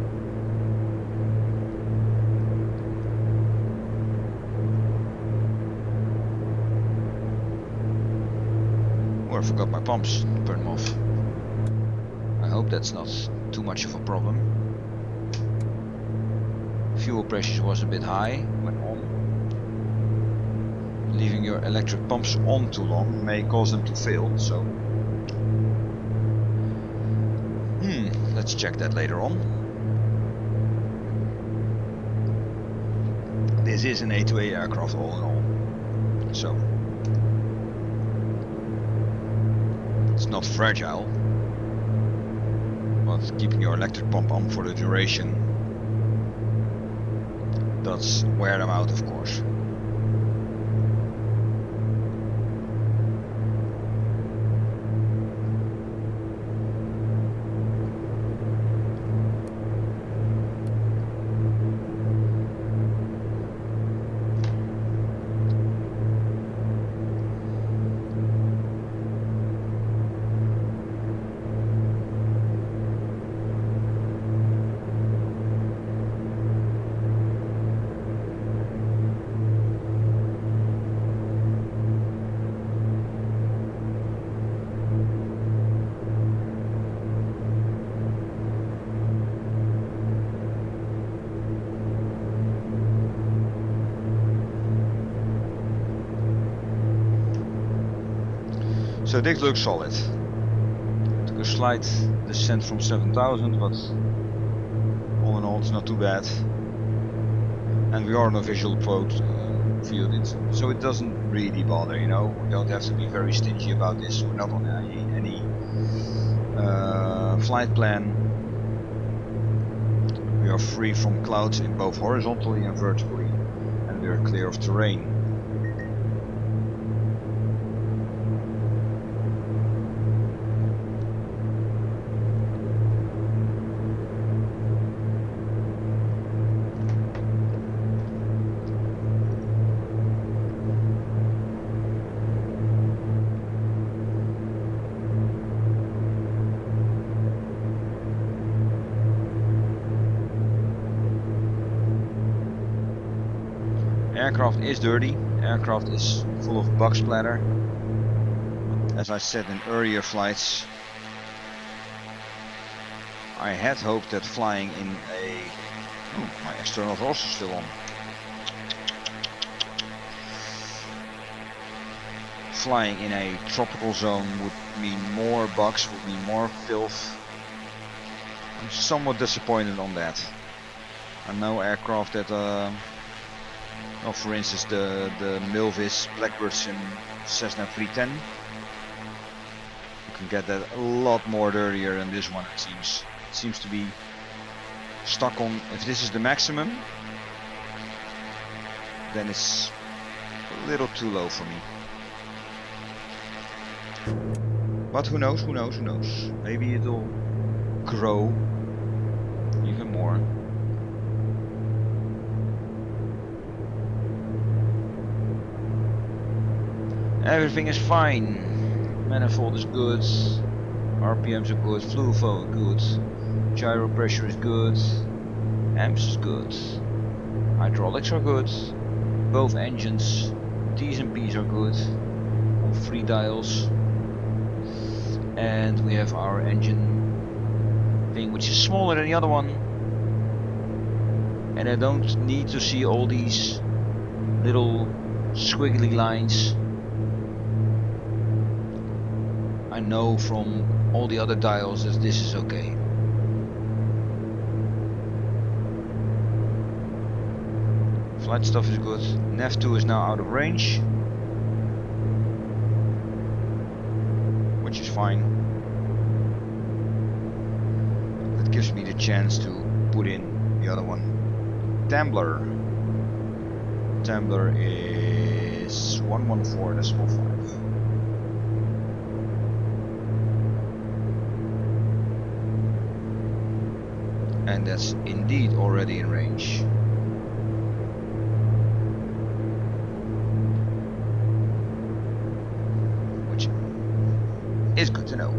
I forgot my pumps, turn them off. I hope that's not too much of a problem. Fuel pressure was a bit high when on. Leaving your electric pumps on too long may cause them to fail, so let's check that later on. This is an A2A aircraft all in all, so It's not fragile, but keeping your electric pump on for the duration does wear them out, of course. So this looks solid. Took a slight descent from 7,000, but all in all it's not too bad. And we are on a visual field, so it doesn't really bother, you know. We don't have to be very stingy about this. We're not on any flight plan. We are free from clouds in both horizontally and vertically, and we are clear of terrain. Aircraft is dirty, aircraft is full of bug splatter. As I said in earlier flights, I had hoped that flying in a... Oh, my external thrust is still on. Flying in a tropical zone would mean more bugs, would mean more filth. I'm somewhat disappointed on that. I know aircraft that well, for instance, the Milvis Blackbirds in Cessna 310. You can get that a lot more dirtier than this one, it seems. It seems to be stuck on, if this is the maximum, then it's a little too low for me. But who knows, who knows, who knows. Maybe it'll grow even more. Everything is fine. Manifold is good. RPMs are good. Fluid flow is good. Gyro pressure is good. Amps is good. Hydraulics are good. Both engines, T's and P's are good. All 3 dials. And we have our engine thing, which is smaller than the other one. And I don't need to see all these little squiggly lines. I know from all the other dials that this is okay. Flight stuff is good. Nav2 is now out of range, which is fine. That gives me the chance to put in the other one. Tambler. Tambler is 114.5. And that's indeed already in range. Which is good to know.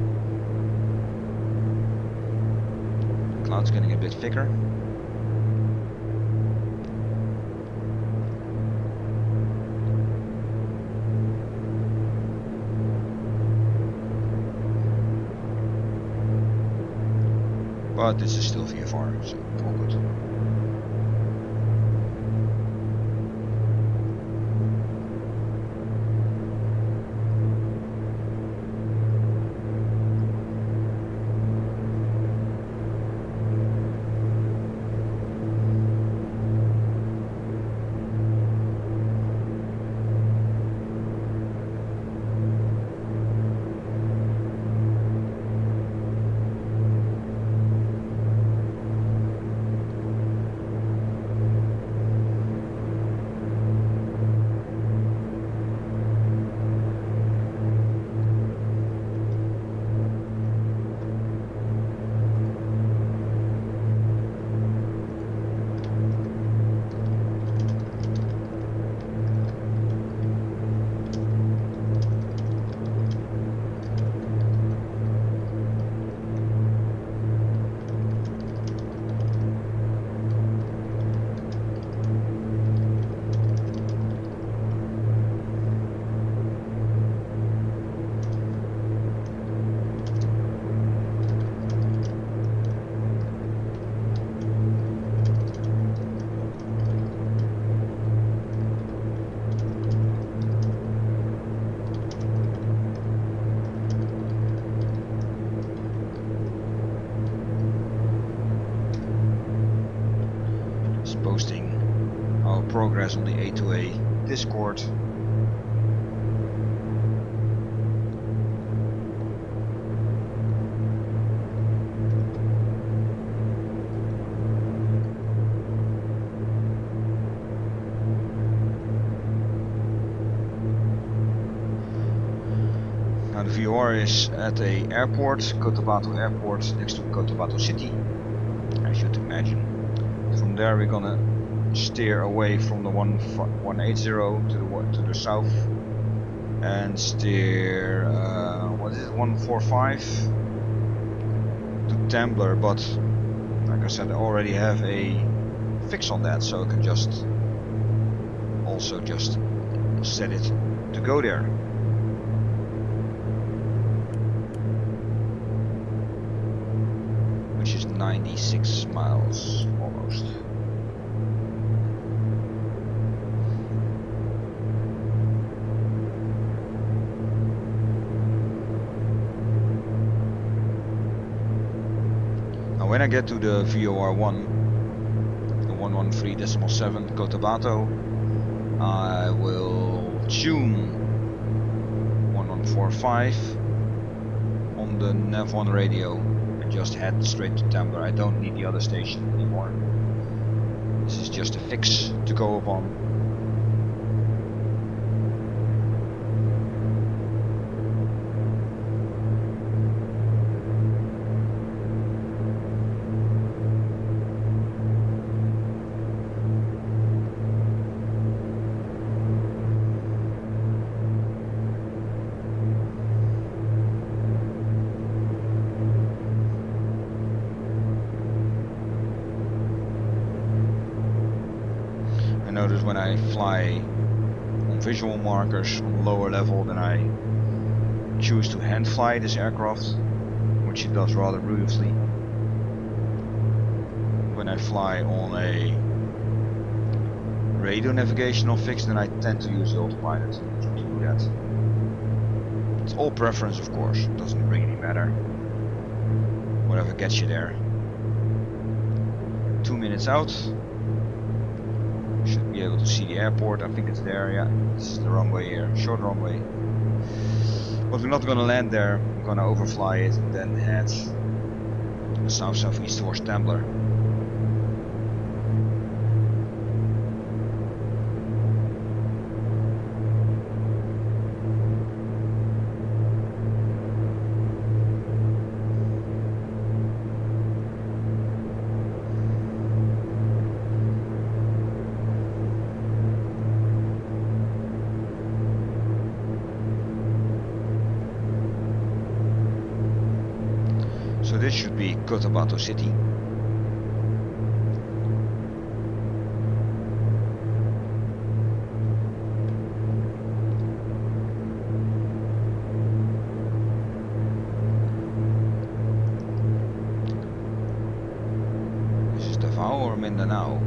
The cloud's getting a bit thicker. But this is still VFR, so all good. progress on the A2A Discord. Now the VOR is at a airport, Cotabato Airport, next to Cotabato City, as you'd imagine. From there we're gonna steer away from the 180 to the south and steer what is it, 145 to Tambler, but like I said, I already have a fix on that, so I can just set it to go there. Which is 96 miles almost. Now when I get to the VOR1, the 113.7 Cotabato, I will tune 1145 on the nav1 radio and just head straight to Tambler. I don't need the other station anymore. This is just a fix to go upon. Notice when I fly on visual markers on lower level, then I choose to hand fly this aircraft, which it does rather beautifully. When I fly on a radio navigational fix, then I tend to use the autopilot to do that. It's all preference, of course, it doesn't really matter. Whatever gets you there. 2 minutes out. Should be able to see the airport. I think it's there. Yeah, this is the runway here, short runway. But we're not gonna land there. We're gonna overfly it and then head south-southeast towards Tambler. So this should be Cotabato City. This is Davao or Mindanao?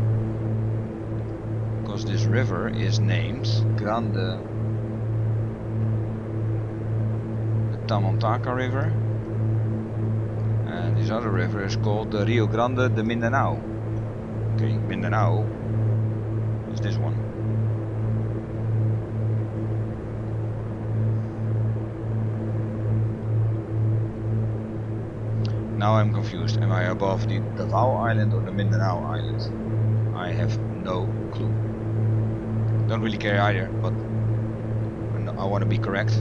Because this river is named Grande, the Kamchatka River. And this other river is called the Rio Grande de Mindanao. Okay, Mindanao is this one. Now I'm confused. Am I above the Davao Island or the Mindanao Island? I have no clue. Don't really care either, but I want to be correct.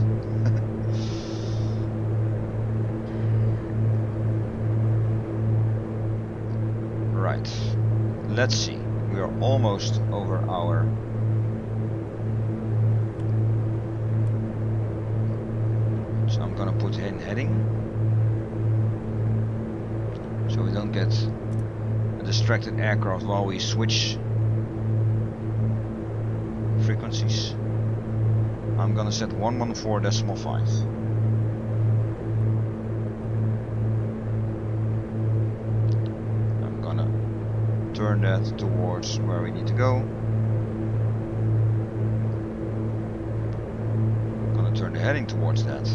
Right, let's see, we are almost over our so I'm gonna put in heading so we don't get a distracted aircraft while we switch frequencies. I'm gonna set 114.5. Turn that towards where we need to go. I'm gonna turn the heading towards that.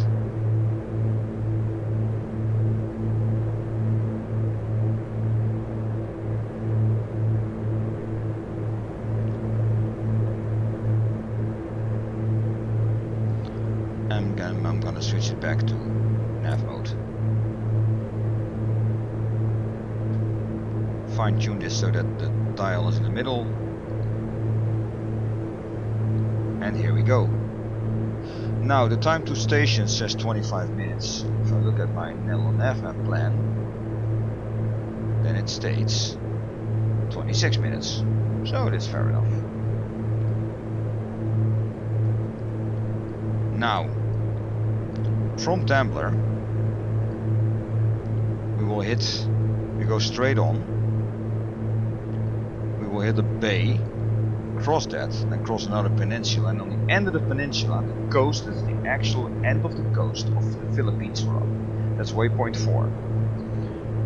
switch it back to nav mode. Fine tune this so that the dial is in the middle. And here we go. Now the time to station says 25 minutes. If I look at my navmap plan, then it states 26 minutes. So that's fair enough. Now, from Tambler, we go straight on. We will hit a bay, cross that, then cross another peninsula, and on the end of the peninsula, the coast is the actual end of the coast of the Philippines for us. That's waypoint 4.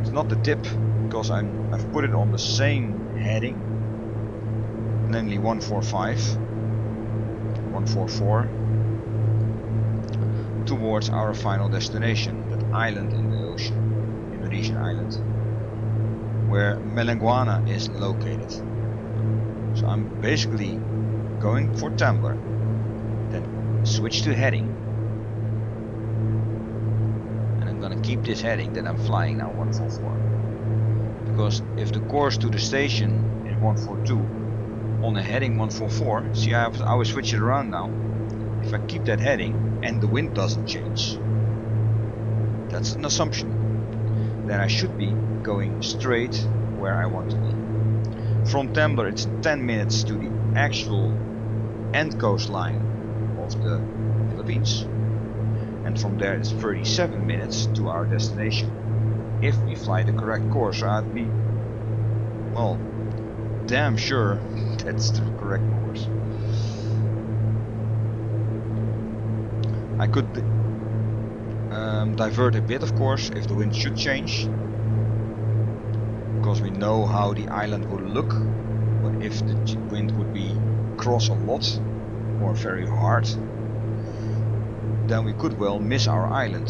It's not the tip, because I've put it on the same heading, namely 145, 144, towards our final destination, that island in the ocean, Indonesian island, where Melangguane is located. So I'm basically going for Tambler, then switch to heading, and I'm gonna keep this heading that I'm flying now 144. Because if the course to the station is 142 on a heading 144, see I will switch it around now. If I keep that heading and the wind doesn't change, that's an assumption, then I should be going straight where I want to be. From Tambler it's 10 minutes to the actual end coastline of the Philippines, and from there it's 37 minutes to our destination if we fly the correct course. So I'd be, well, damn sure that's the correct course. I could divert a bit, of course, if the wind should change, because we know how the island would look. But if the wind would be cross a lot or very hard, then we could well miss our island.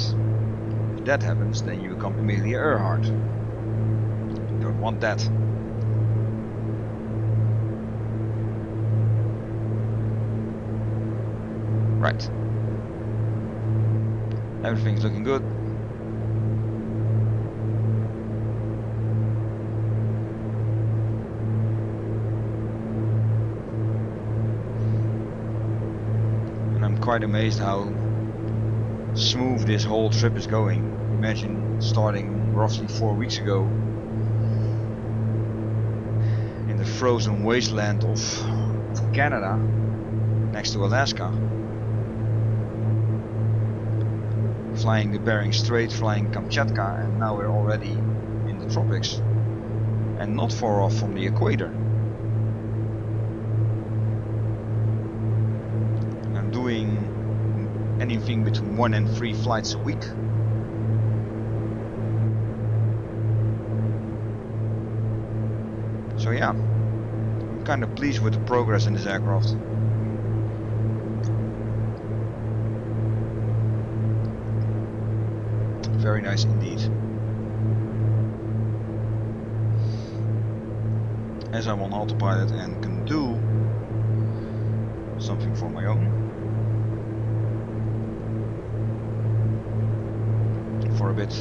If that happens, then you become Amelia Earhart. You don't want that. Right. Everything's looking good. And I'm quite amazed how smooth this whole trip is going. Imagine starting roughly 4 weeks ago in the frozen wasteland of Canada next to Alaska. Flying the Bering Strait, flying Kamchatka, and now we're already in the tropics and not far off from the equator. I'm doing anything between 1 and 3 flights a week. So yeah, I'm kind of pleased with the progress in this aircraft. Very nice indeed. As I'm on autopilot and can do something for my own for a bit.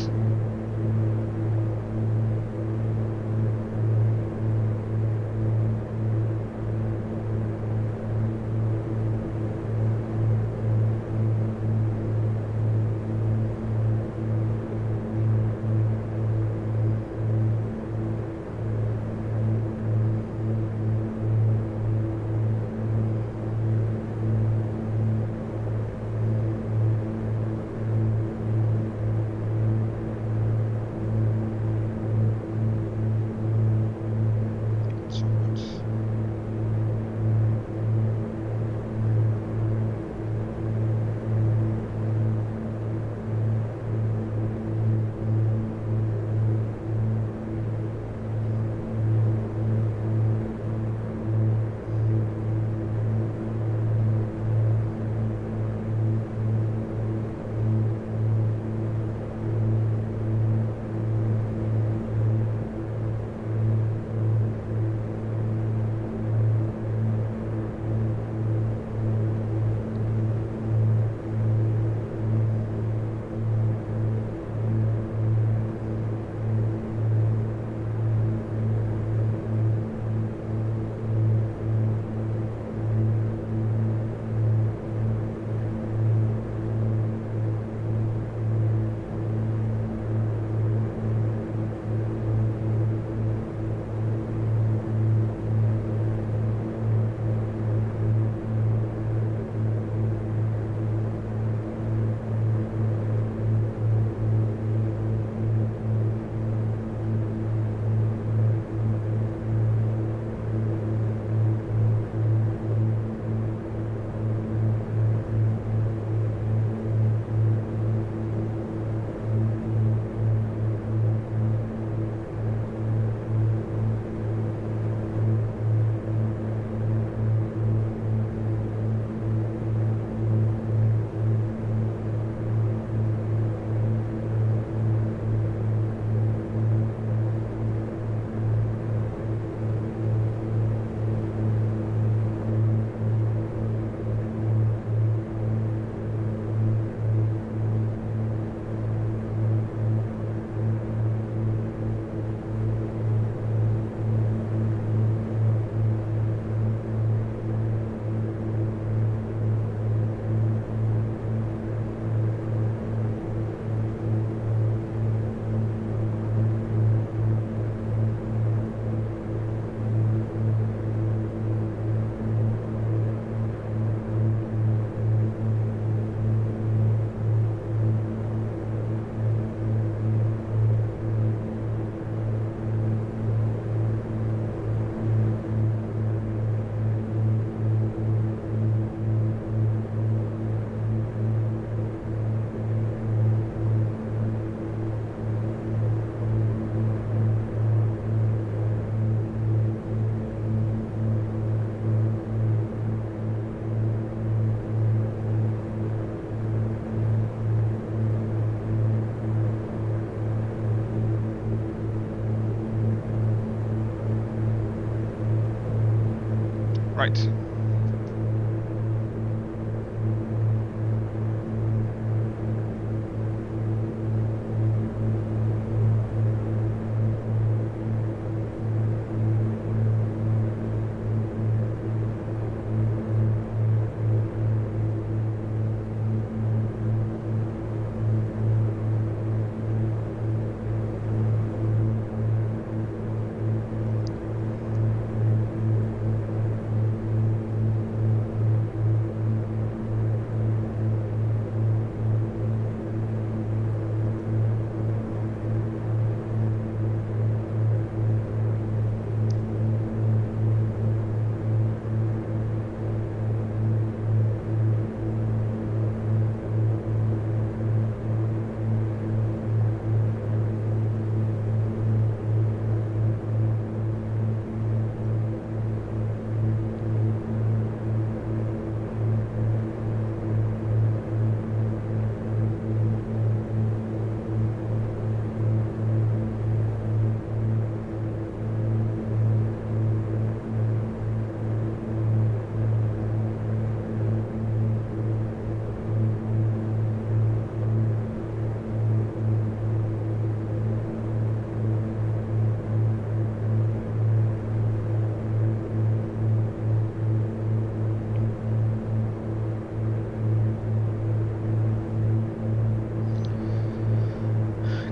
Right.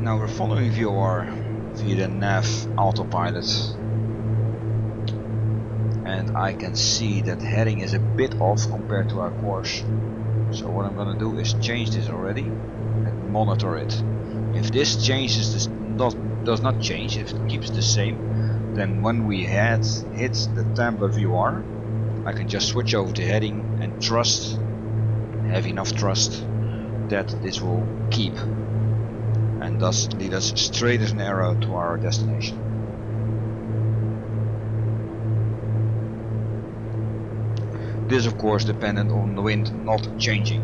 Now we're following VOR via the nav autopilot, and I can see that heading is a bit off compared to our course. So what I'm gonna do is change this already and monitor it. If this changes, does not change, if it keeps the same, then when we hit the Tambler VOR, I can just switch over to heading and trust, have enough trust that this will keep and thus lead us straight as an arrow to our destination. This of course dependent on the wind not changing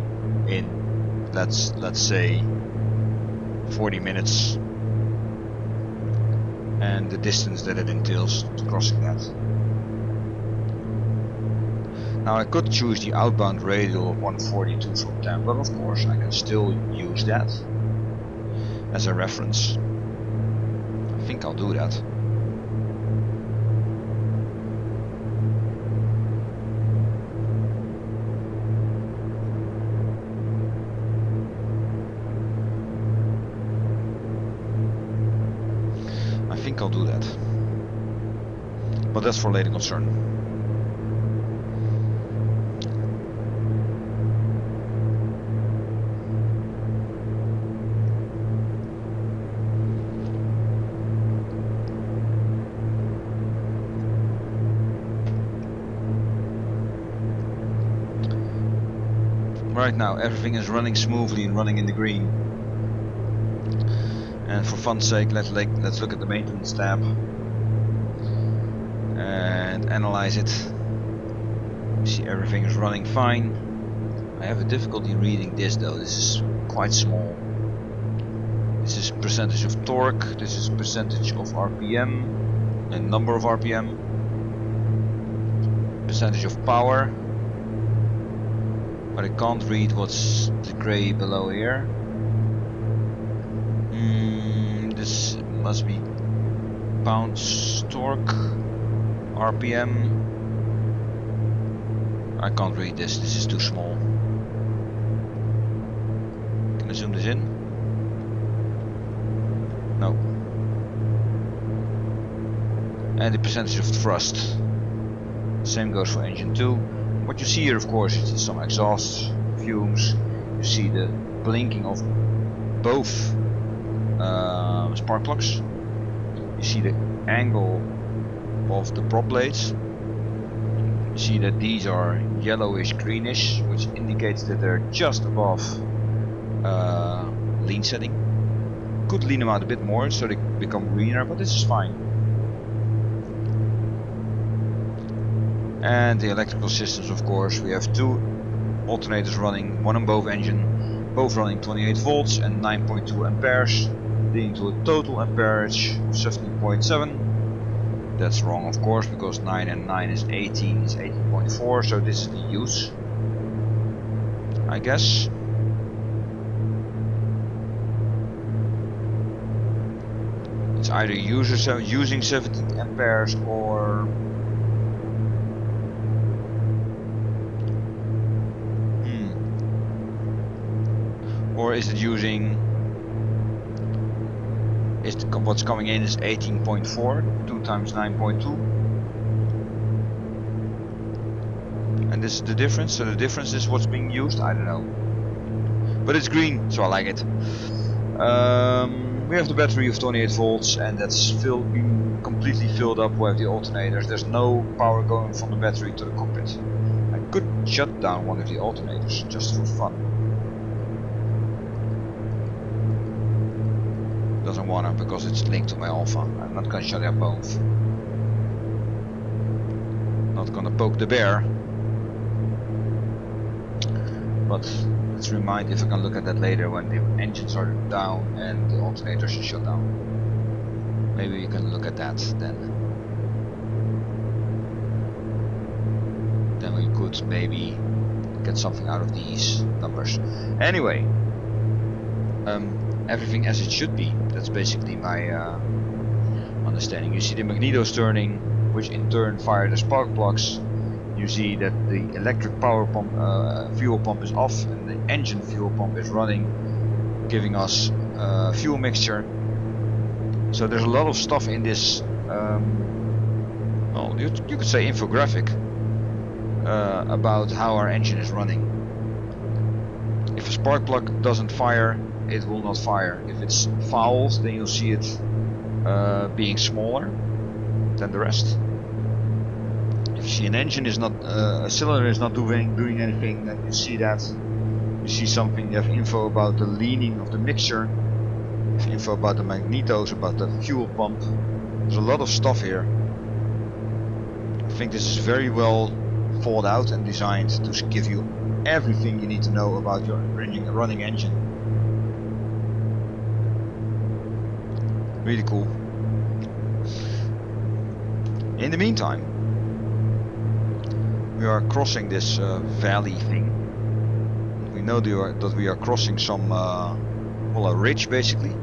in let's say 40 minutes and the distance that it entails to crossing that. Now I could choose the outbound radial of 142 from Tambler, of course, I can still use that as a reference. I think I'll do that. I think I'll do that. But that's for later concern. Right now everything is running smoothly and running in the green, and for fun's sake let's look at the maintenance tab and analyze it. You see everything is running fine. I have a difficulty reading this though, this is quite small. This is percentage of torque, this is percentage of RPM and number of RPM, percentage of power. But I can't read what's the grey below here. This must be pounds torque, RPM. I can't read this, this is too small. Can I zoom this in? No. And the percentage of thrust. Same goes for engine 2. What you see here, of course, is some exhaust fumes. You see the blinking of both spark plugs. You see the angle of the prop blades. You see that these are yellowish greenish, which indicates that they're just above lean setting. Could lean them out a bit more so they become greener, but this is fine. And the electrical systems, of course, we have two alternators running, one on both engine, both running 28 volts and 9.2 amperes, leading to a total amperage of 17.7. That's wrong, of course, because 9 and 9 is 18, it's 18.4, so this is the use, I guess. It's either using 17 amperes or is it using, what's coming in is 18.4, 2 times 9.2, and this is the difference, so the difference is what's being used, I don't know, but it's green, so I like it. We have the battery of 28 volts, and that's been completely filled up with the alternators. There's no power going from the battery to the cockpit. I could shut down one of the alternators just for fun. Doesn't wanna, because it's linked to my Alpha. I'm not gonna shut them both. Not gonna poke the bear. But let's remind if I can look at that later when the engines are down and the alternators are shut down. Maybe you can look at that then. Then we could maybe get something out of these numbers. Anyway, everything as it should be. That's basically my understanding. You see the magnetos turning, which in turn fire the spark plugs. You see that the electric power pump, fuel pump is off, and the engine fuel pump is running, giving us fuel mixture. So there's a lot of stuff in this, well, you could say infographic, about how our engine is running. If a spark plug doesn't fire, it will not fire. If it's fouled, then you'll see it being smaller than the rest. If you see an engine is not, a cylinder is not doing anything, then you see that. You see something, you have info about the leaning of the mixture, you have info about the magnetos, about the fuel pump. There's a lot of stuff here. I think this is very well thought out and designed to give you everything you need to know about your running engine. Really cool. In the meantime, we are crossing this valley thing. We know that we are crossing some, well, a ridge basically.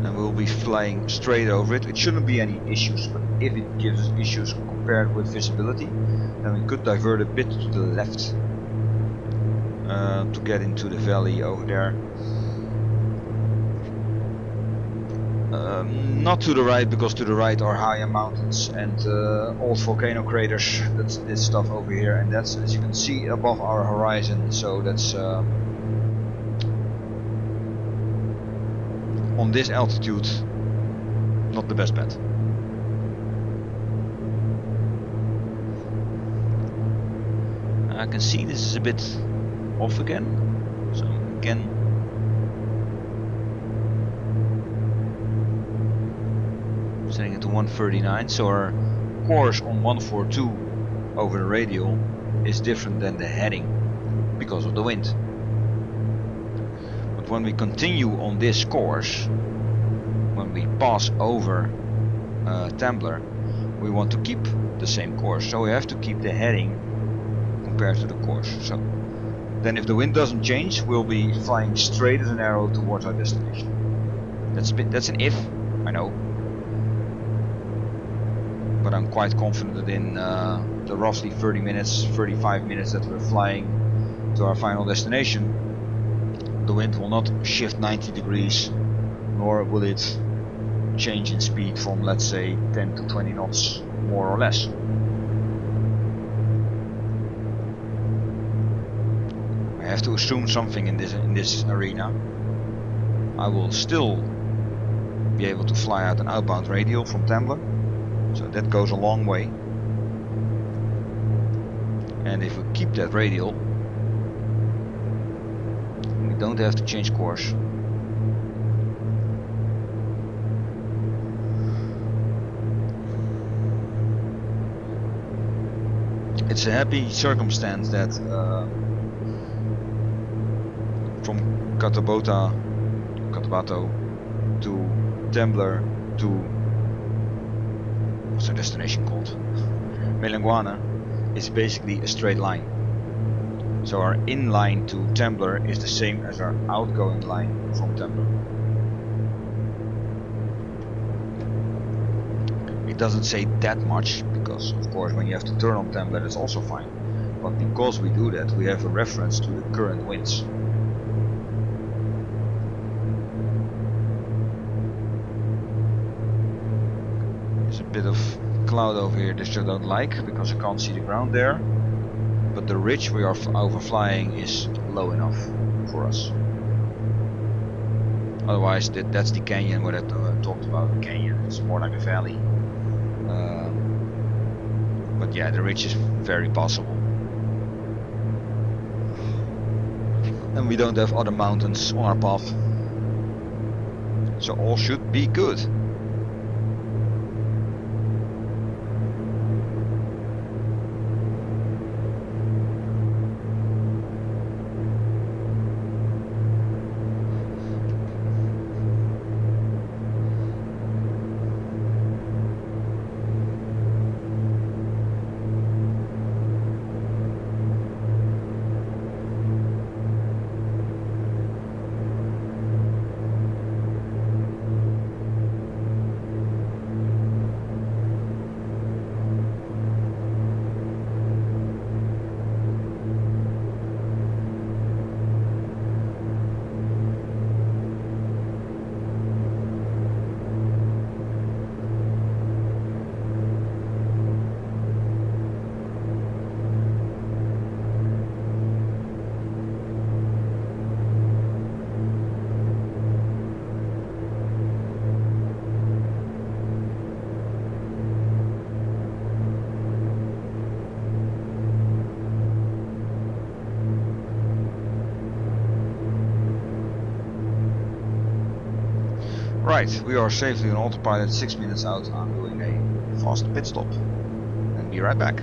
And we'll be flying straight over it. It shouldn't be any issues, but if it gives us issues compared with visibility, then we could divert a bit to the left to get into the valley over there. Not to the right, because to the right are higher mountains and old volcano craters. That's this stuff over here, and that's, as you can see, above our horizon. So that's on this altitude, not the best bet. I can see this is a bit off again. So again. Setting it to 139, so our course on 142 over the radial is different than the heading because of the wind. But when we continue on this course, when we pass over Tambler, we want to keep the same course, so we have to keep the heading compared to the course. So then if the wind doesn't change, we'll be flying straight as an arrow towards our destination. That's an if, I know. But I'm quite confident in the roughly 30 minutes, 35 minutes that we're flying to our final destination. The wind will not shift 90 degrees, nor will it change in speed from, let's say, 10 to 20 knots, more or less. I have to assume something in this arena. I will still be able to fly out an outbound radial from Tambler. So that goes a long way. And if we keep that radial, we don't have to change course. It's a happy circumstance that from Cotabato to Tambler to, what's our destination called? Melangguane, is basically a straight line. So our in line to Temblor is the same as our outgoing line from Temblor. It doesn't say that much, because of course when you have to turn on Temblor that's also fine. But because we do that, we have a reference to the current winds. There's a bit of cloud over here that I don't like, because I can't see the ground there. But the ridge we are overflying is low enough for us. Otherwise, that's the canyon what I talked about. The canyon, it's more like a valley. But yeah, the ridge is very possible. And we don't have other mountains on our path. So all should be good. Right, we are safely on autopilot, 6 minutes out. I'm doing a fast pit stop and be right back.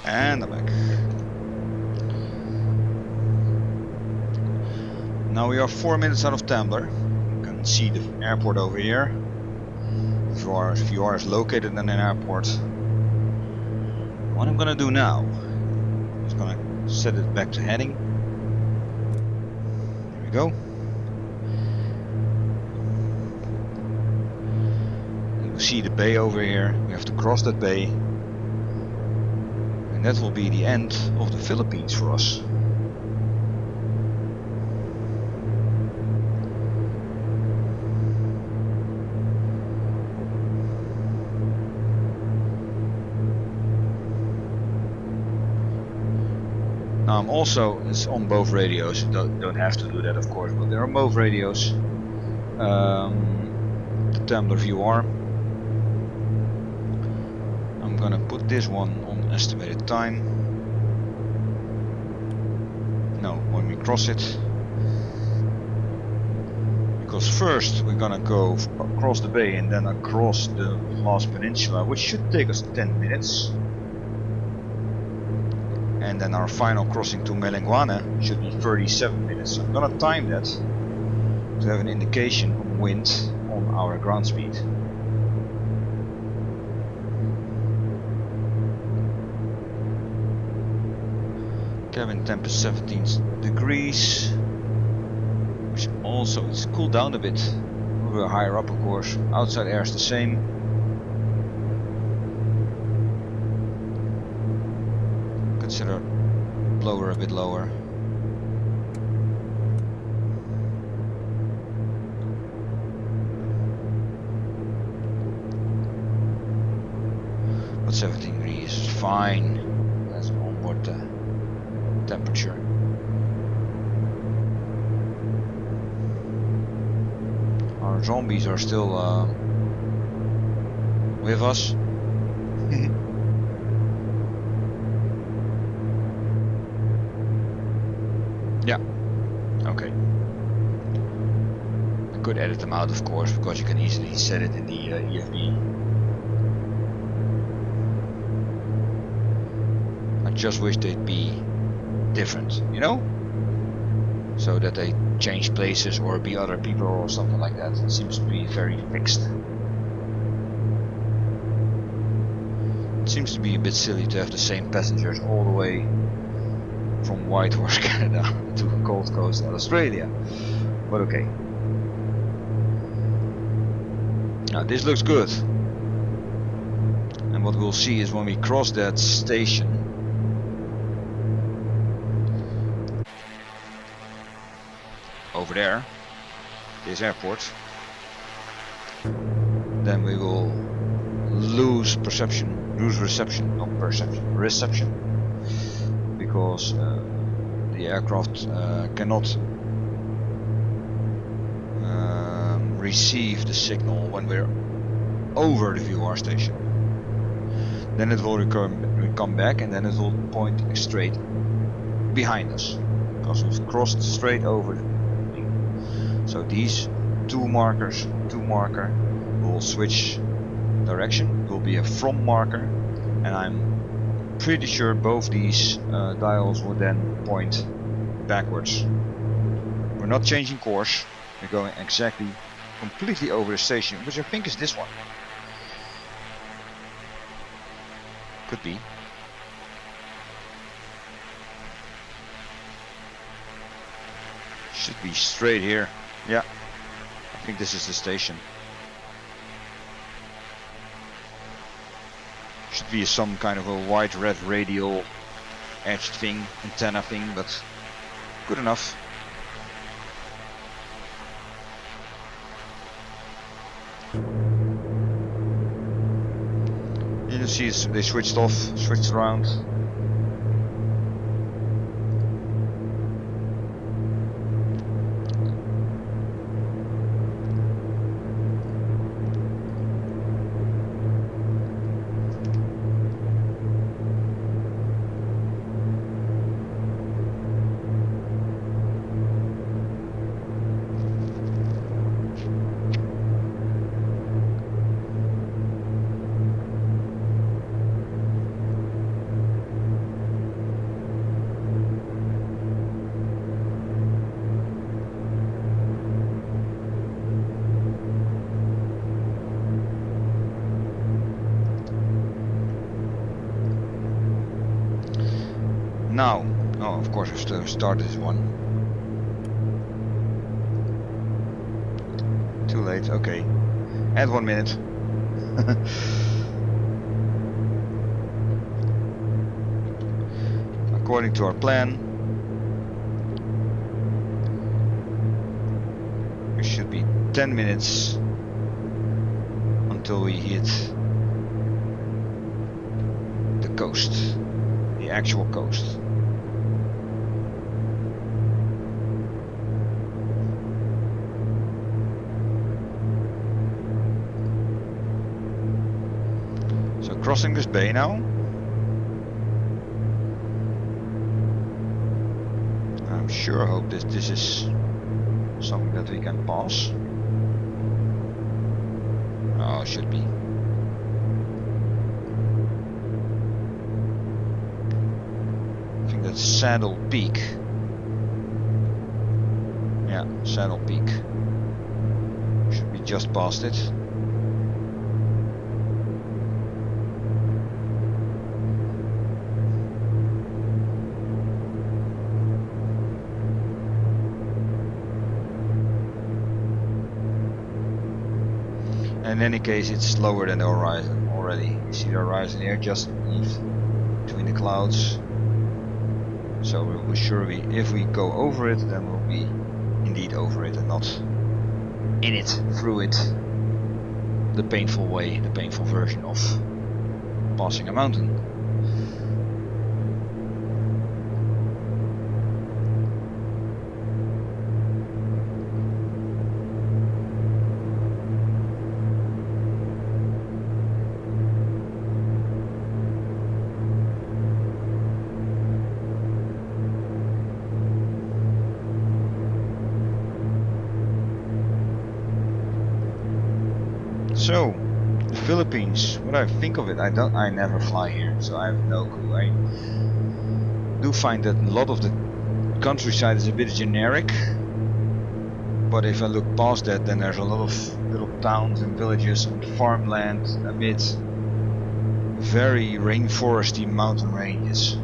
And I'm back. Now we are 4 minutes out of Temblor. You can see the airport over here. VR is located in an airport. What I'm gonna do now is gonna set it back to heading. There we go. You see the bay over here. We have to cross that bay. And that will be the end of the Philippines for us. Now I'm also, it's on both radios, don't have to do that of course, but they're on both radios. The Temblor VR. I'm gonna put this one on estimated time. No, when we cross it. Because first we're gonna go across the bay and then across the last peninsula, which should take us 10 minutes. And then our final crossing to Melangguane should be 37 minutes. I'm gonna time that to have an indication of wind on our ground speed. Cabin temp is 17 degrees, which also it's cooled down a bit. We're higher up, of course. Outside air is the same. Consider blower a bit lower. But 17 degrees is fine. That's onboard temperature. Our zombies are still with us. Yeah, okay. I could edit them out, of course, because you can easily set it in the EFB. I just wish they'd be different, you know? So that they change places or be other people or something like that. It seems to be very fixed. It seems to be a bit silly to have the same passengers all the way from Whitehorse, Canada to Gold Coast, Australia. But okay. Now this looks good. And what we'll see is when we cross that station, over there, this airport, then we will lose reception, because the aircraft cannot receive the signal when we're over the VOR station. Then it will come back, and then it will point straight behind us, because we've crossed straight over the thing. So these two marker will switch direction. It will be a from marker, and I'm pretty sure both these dials will then point backwards. We're not changing course, we're going exactly completely over the station, which I think is this one. Could be. Should be straight here. Yeah, I think this is the station. Should be some kind of a white-red radial edged thing, antenna thing, but good enough. You can see they switched off, switched around. Now, oh, of course I have to start this one. Too late, okay. Add 1 minute. According to our plan, it should be 10 minutes until we hit the coast, the actual coast. So crossing this bay now. I'm sure hope that this is something that we can pass. Oh, should be. I think that's Saddle Peak. Yeah, Saddle Peak. Should be just past it. In any case, it's lower than the horizon already. You see the horizon here just between the clouds. So we'll be sure if we go over it, then we'll be indeed over it and not in it, through it. The painful way, the painful version of passing a mountain. So, the Philippines, what I think of it, I never fly here, so I have no clue. I do find that a lot of the countryside is a bit generic, but if I look past that, then there's a lot of little towns and villages and farmland amid very rainforesty mountain ranges,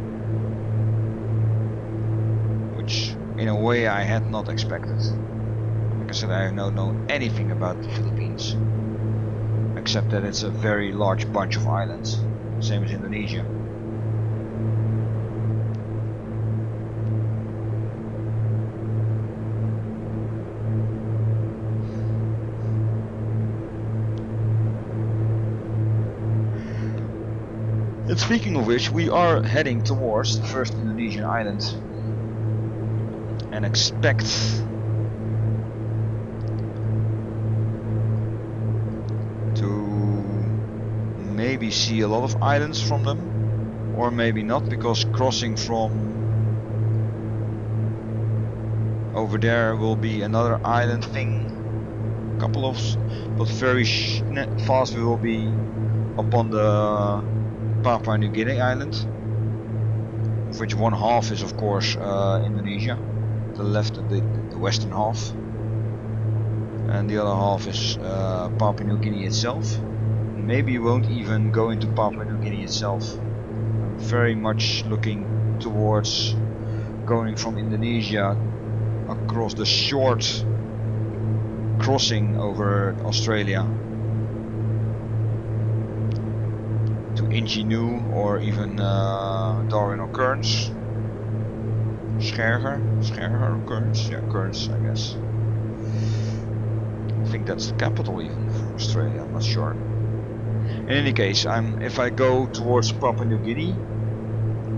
which in a way I had not expected. Like I said, I don't know anything about the Philippines, except that it's a very large bunch of islands, same as Indonesia. And speaking of which, we are heading towards the first Indonesian island and expect maybe see a lot of islands from them, or maybe not, because crossing from over there will be another island thing, couple of, but very fast we will be upon the Papua New Guinea island, of which one half is of course Indonesia, the left, the western half, and the other half is Papua New Guinea itself. Maybe you won't even go into Papua New Guinea itself. I'm very much looking towards going from Indonesia across the short crossing over Australia to Inchinu or even Darwin or Cairns. Scherger or Cairns? Yeah, Cairns, I guess. I think that's the capital even for Australia, I'm not sure. In any case, if I go towards Papua New Guinea,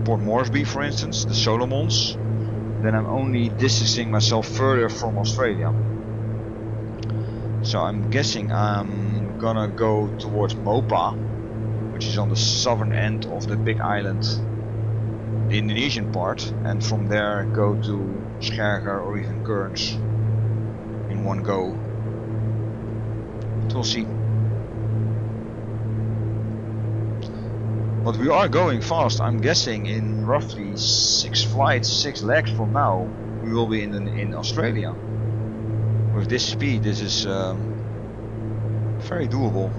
Port Moresby for instance, the Solomons, then I'm only distancing myself further from Australia. So I'm guessing I'm gonna go towards Mopa, which is on the southern end of the big island, the Indonesian part, and from there go to Scherger or even Cairns in one go. But we'll see. But we are going fast. I'm guessing in roughly 6 flights, 6 legs from now, we will be in Australia. With this speed, this is very doable.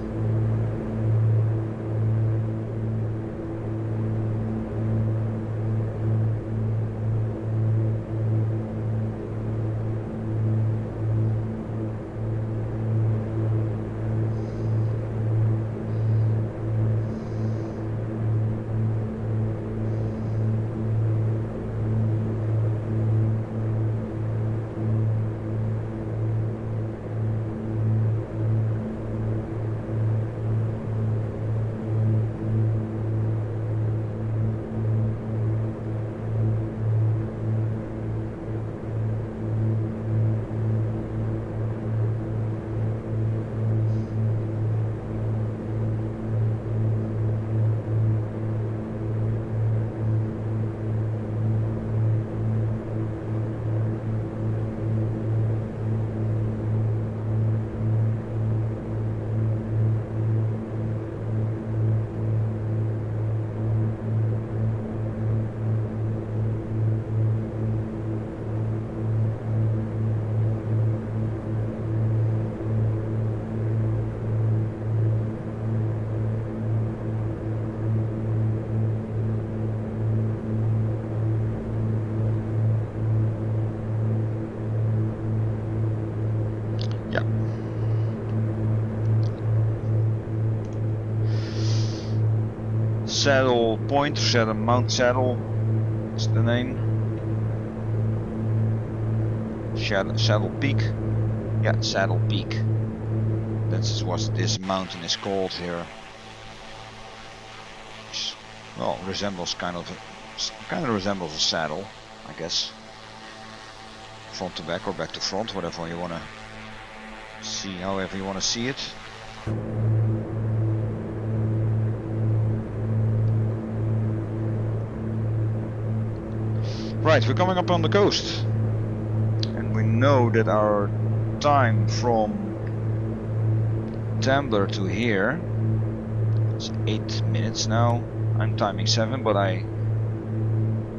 Saddle Point, Mount Saddle, is the name. Saddle Peak. Yeah, Saddle Peak. That's what this mountain is called here. Well, resembles kind of resembles a saddle, I guess. Front to back or back to front, whatever you wanna see, however you wanna see it. Right, we're coming up on the coast, and we know that our time from Tambler to here is 8 minutes now. I'm timing 7, but I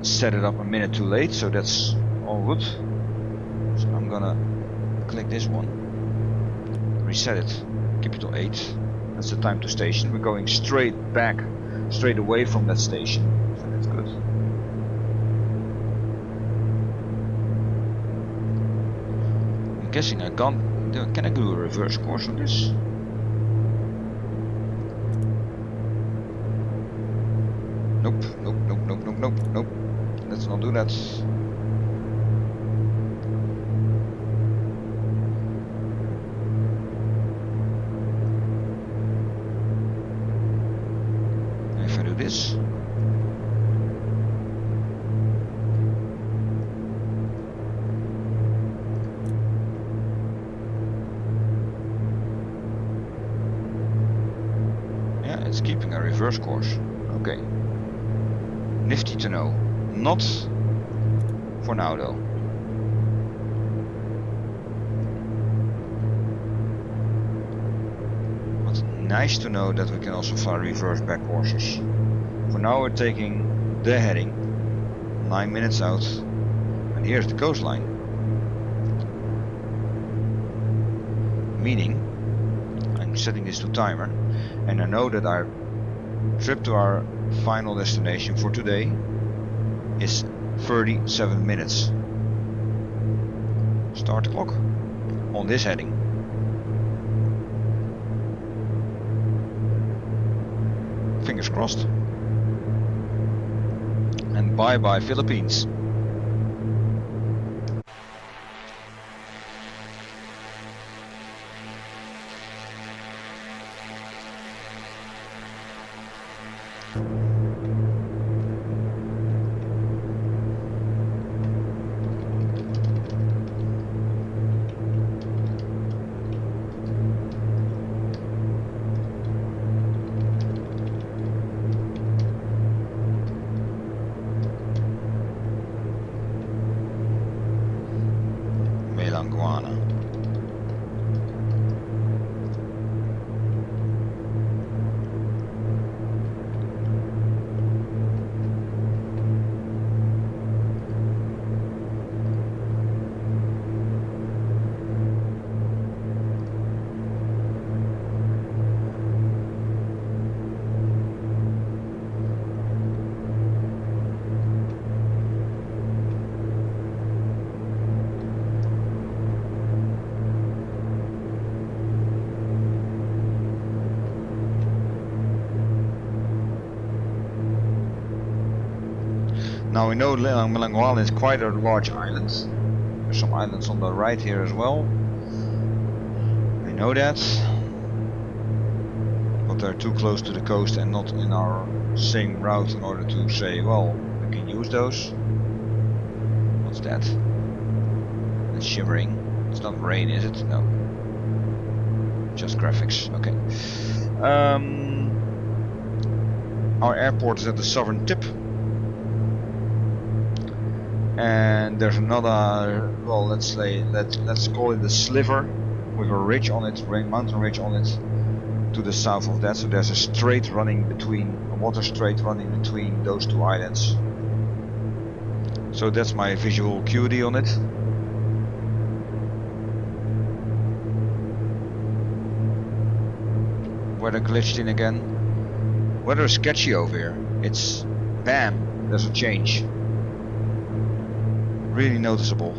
set it up a minute too late, so that's all good. So I'm gonna click this one, reset it, keep it to 8. That's the time to station. We're going straight away from that station, so that's good. I'm guessing can I do a reverse course on this? Nope. Let's not do that. If I do this. Yeah, it's keeping a reverse course. Okay. Nifty to know. Not for now though. But nice to know that we can also fly reverse back courses. For now we're taking the heading 9 minutes out, and here's the coastline. Meaning I'm setting this to timer, and I know that our trip to our final destination for today is 37 minutes. Start the clock on this heading. Fingers crossed. And bye bye Philippines. Melangguane. Now we know Melangguane is quite a large island. There's some islands on the right here as well. We know that. But they're too close to the coast and not in our same route in order to say, well, we can use those. What's that? It's shimmering. It's not rain, is it? No. Just graphics. Okay. Our airport is at the southern tip. And there's another, well, let's call it a sliver with a ridge on it, mountain ridge on it, to the south of that. So there's a strait running between, a water strait running between those two islands. So that's my visual acuity on it. Weather glitched in again. Weather is sketchy over here. It's bam, there's a change. Really noticeable.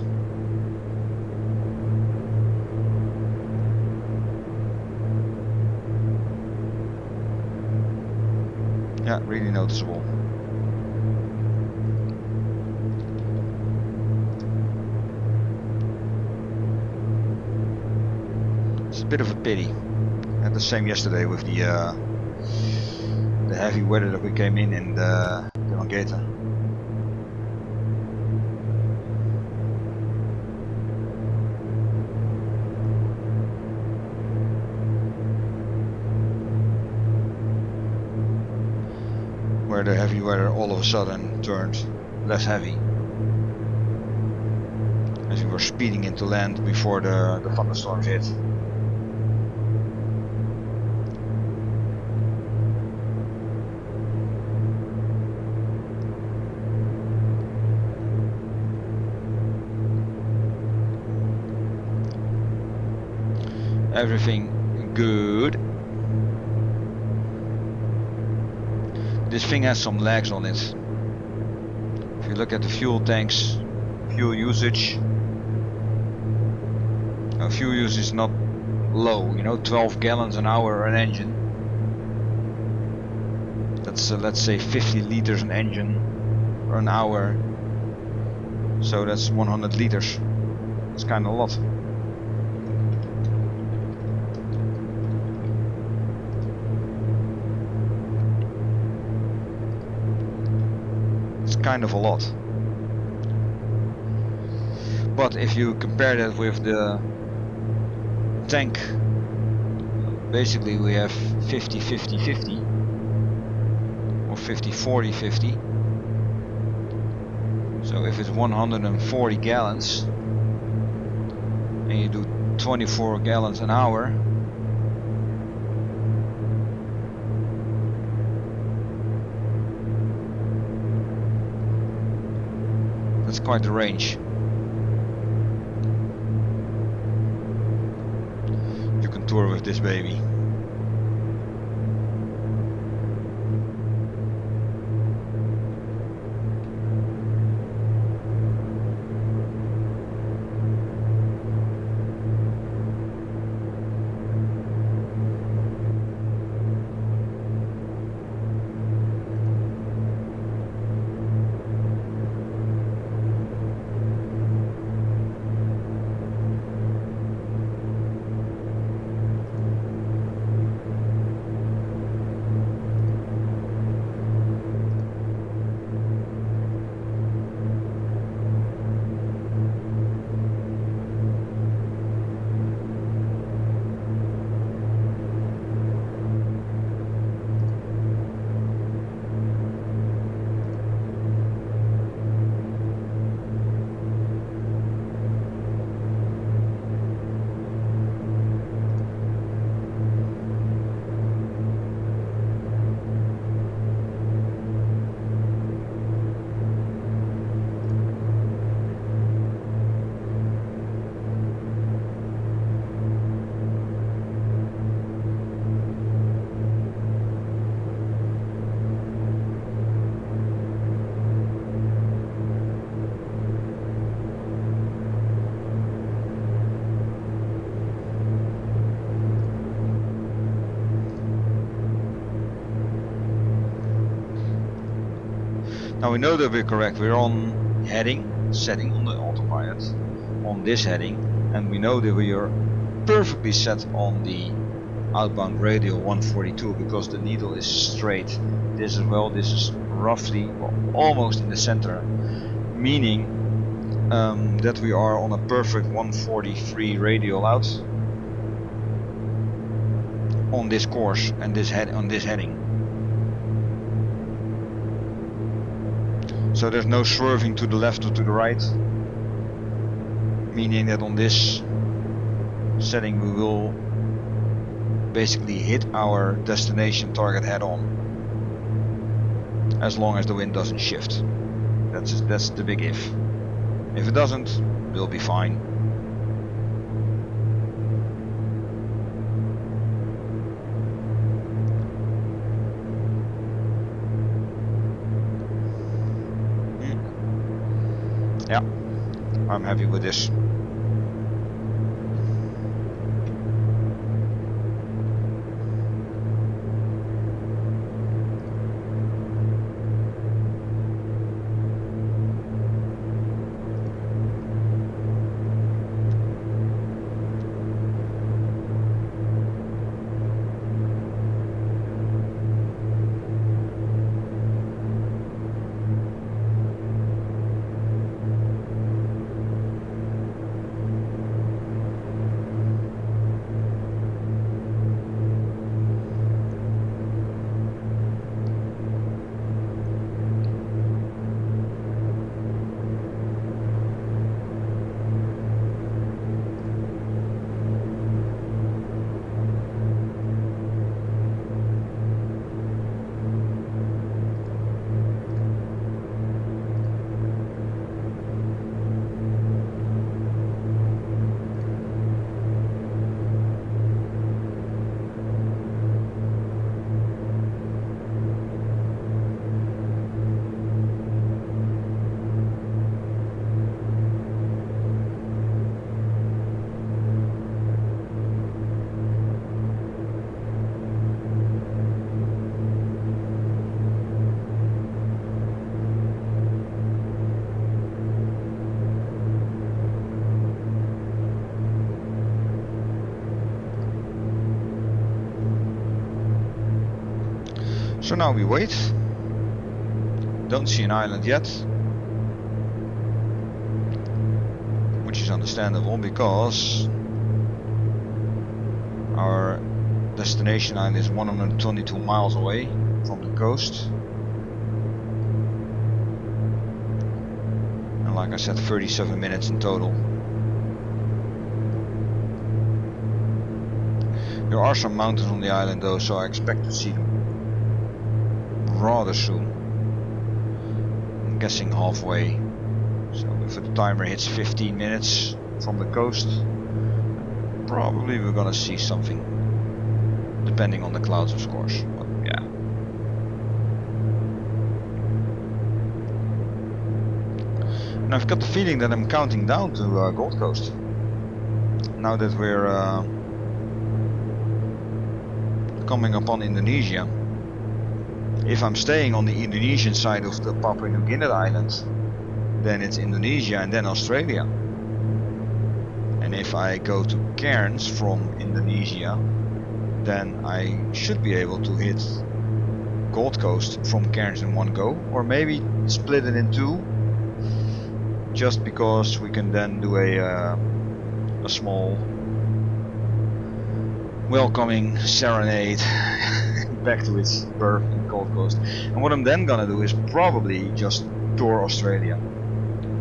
Yeah, really noticeable. It's a bit of a pity. I had the same yesterday with the heavy weather that we came in the Dumaguete. Where the heavy weather all of a sudden turned less heavy as we were speeding into land before the thunderstorms hit. Everything good. This thing has some legs on it. If you look at the fuel tanks, fuel usage, fuel usage is not low, you know, 12 gallons an hour an engine. That's let's say 50 liters an engine or an hour. So that's 100 liters. It's kind of a lot. It's kind of a lot. But if you compare that with the tank, basically we have 50-50-50 or 50-40-50. So if it's 140 gallons and you do 24 gallons an hour, that's quite the range. You can tour with this baby. Now we know that we're correct. We're on setting on the autopilot, on this heading, and we know that we are perfectly set on the outbound radial 142 because the needle is straight. This as well, this is roughly, well, almost in the center, meaning that we are on a perfect 143 radial out on this course and on this heading. So there's no swerving to the left or to the right, meaning that on this setting we will basically hit our destination target head on, as long as the wind doesn't shift. That's the big if. If it doesn't, we'll be fine. Yeah, I'm happy with this. So now we wait. Don't see an island yet, which is understandable because our destination island is 122 miles away from the coast. And like I said, 37 minutes in total. There are some mountains on the island though, so I expect to see them rather soon. I'm guessing halfway. So if the timer hits 15 minutes from the coast, probably we're gonna see something. Depending on the clouds, of course. But yeah. And I've got the feeling that I'm counting down to Gold Coast. Now that we're coming upon Indonesia. If I'm staying on the Indonesian side of the Papua New Guinea island, then it's Indonesia and then Australia. And if I go to Cairns from Indonesia, then I should be able to hit Gold Coast from Cairns in one go, or maybe split it in two, just because we can then do a small welcoming serenade back to its birth in Gold Coast. And what I'm then gonna do is probably just tour Australia,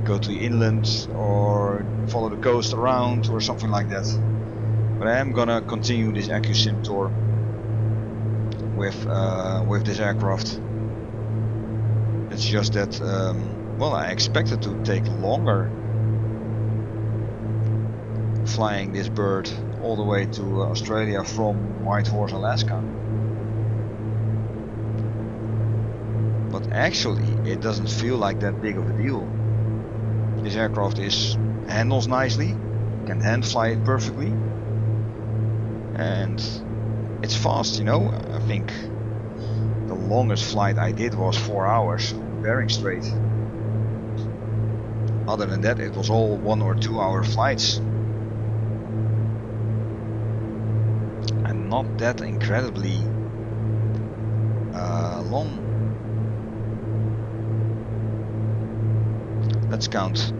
go to the inland or follow the coast around or something like that. But I am gonna continue this AccuSim tour with this aircraft. It's just that well, I expect it to take longer flying this bird all the way to Australia from Whitehorse, Alaska. But actually it doesn't feel like that big of a deal. This aircraft handles nicely, can hand fly it perfectly, and it's fast, you know. I think the longest flight I did was 4 hours on Bering Strait. Other than that, it was all 1 or 2 hour flights. And not that incredibly long. Let's count.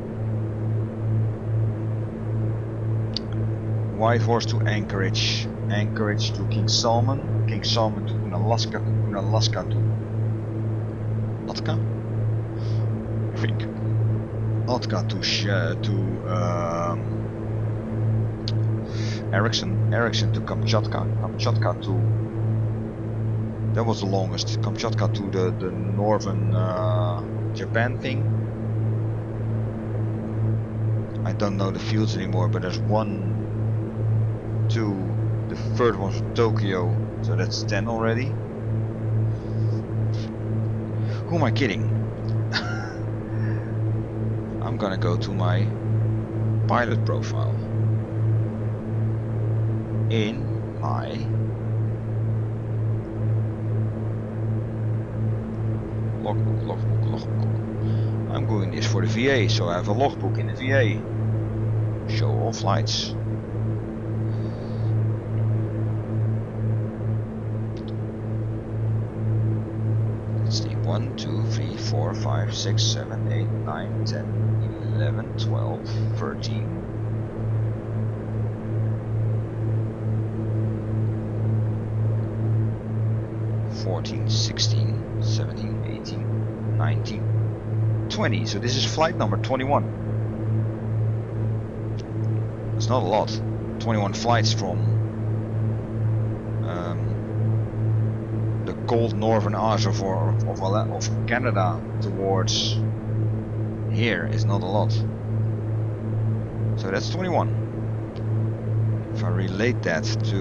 Whitehorse to Anchorage, Anchorage to King Salmon, King Salmon to Unalaska, Unalaska to Latka, I think. Latka to Ericsson to Kamchatka, Kamchatka to, that was the longest, Kamchatka to the northern Japan thing. I don't know the fields anymore, but there's 1, 2, the third one's Tokyo, so that's 10 already. Who am I kidding? I'm gonna go to my pilot profile in my logbook. I'm doing this for the VA, so I have a logbook in the VA. Show all flights. Let's see, 1, 2, 3, 4, 5, 6, 7, 8, 9, 10, 11, 12, 13. 14, 16, 17, 18, 19, 20. So this is flight number 21. It's not a lot. 21 flights from the cold northern edge of Canada towards here is not a lot. So that's 21. If I relate that to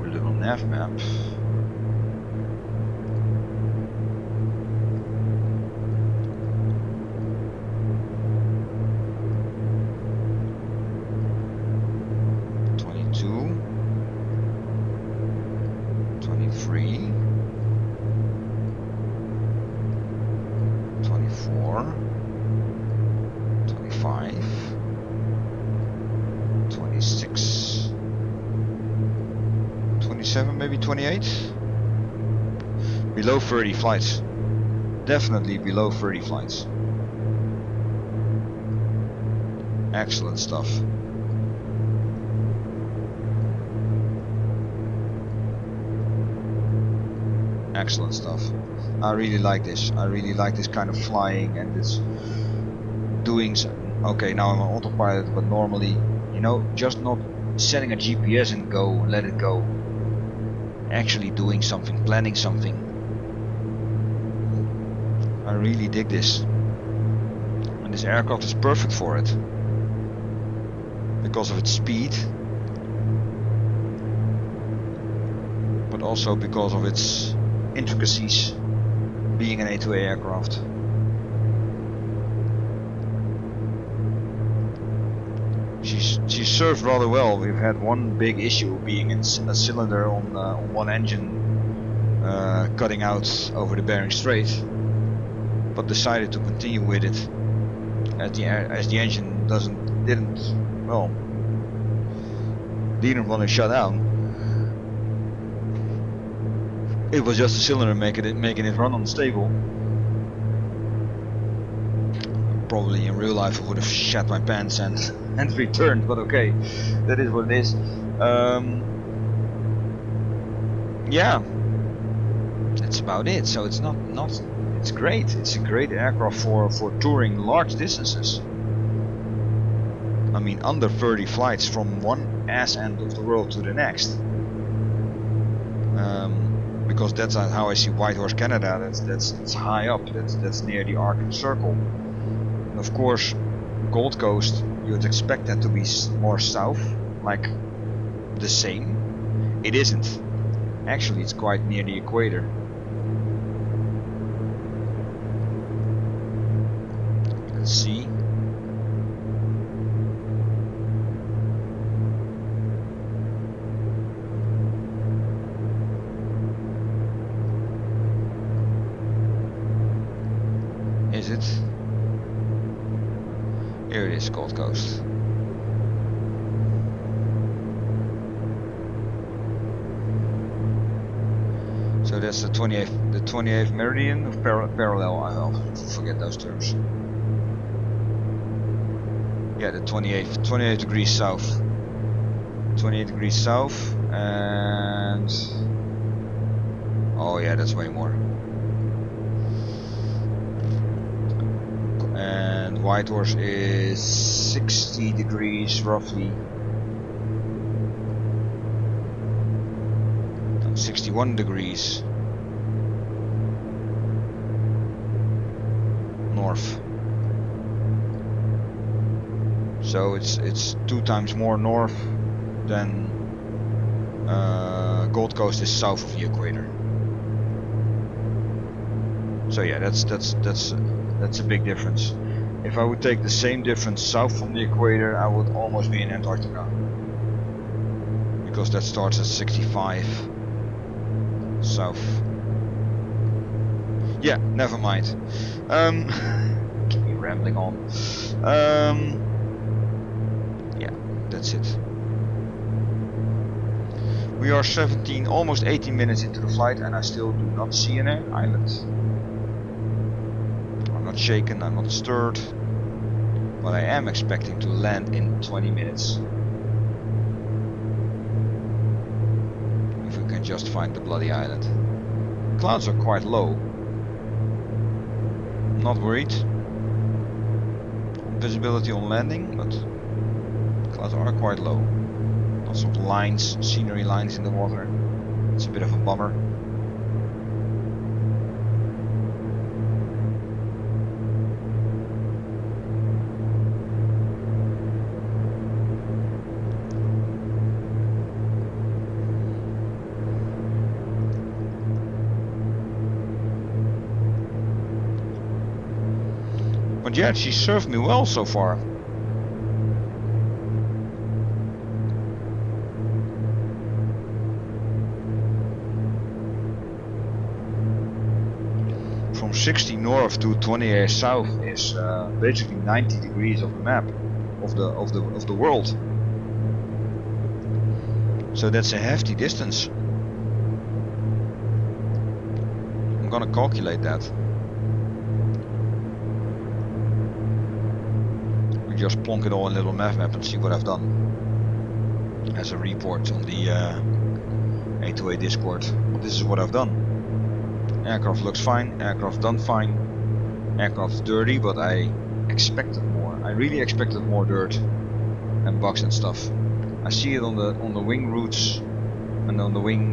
little nav map, maybe 28. Below 30 flights. Definitely below 30 flights. Excellent stuff. Excellent stuff. I really like this. I really like this kind of flying and this doing. Okay, now I'm on autopilot, but normally, you know, just not setting a GPS and go, let it go. Actually doing something, planning something. I really dig this. And this aircraft is perfect for it. Because of its speed. But also because of its intricacies, being an A2A aircraft. She's served rather well. We've had one big issue being in a cylinder on one engine cutting out over the Bering Strait, but decided to continue with it as the engine didn't want to shut down. It was just a cylinder making it run unstable. Probably in real life I would have shat my pants and returned, but okay, that is what it is. Yeah, that's about it. So it's not it's great. It's a great aircraft for touring large distances. I mean, under 30 flights from one ass end of the world to the next. Because that's how I see Whitehorse, Canada. That's high up. That's near the Arctic Circle. And of course, Gold Coast, you'd expect that to be more south, like the same. It isn't. Actually, it's quite near the equator. Let's see. Is it? Here it is, Gold Coast. So that's the 28th meridian of parallel. I'll forget those terms. Yeah, the 28 degrees south. 28 degrees south, and oh yeah, that's way more. And Whitehorse is 60 degrees roughly. 61 degrees north. So it's 2 times more north than Gold Coast is south of the equator. So yeah, that's a big difference. If I would take the same difference south from the equator, I would almost be in Antarctica, because that starts at 65 south. Yeah, never mind. Keep me rambling on. Yeah, that's it. We are 17, almost 18 minutes into the flight, and I still do not see an island. I'm not shaken, I'm not stirred, but I am expecting to land in 20 minutes. If we can just find the bloody island. Clouds are quite low. Not worried. Visibility on landing, but clouds are quite low. Lots of lines, scenery lines in the water. It's a bit of a bummer. But yeah, she served me well so far. From 60 north to 28 south is basically 90 degrees of the map of the world. So that's a hefty distance. gonna calculate that. We just plonk it all in a little map and see what I've done as a report on the A2A Discord. This is what I've done. Aircraft looks fine, aircraft done fine, aircraft's dirty, but I expected more. I really expected more dirt and bugs and stuff. I see it on the wing roots and on the wing,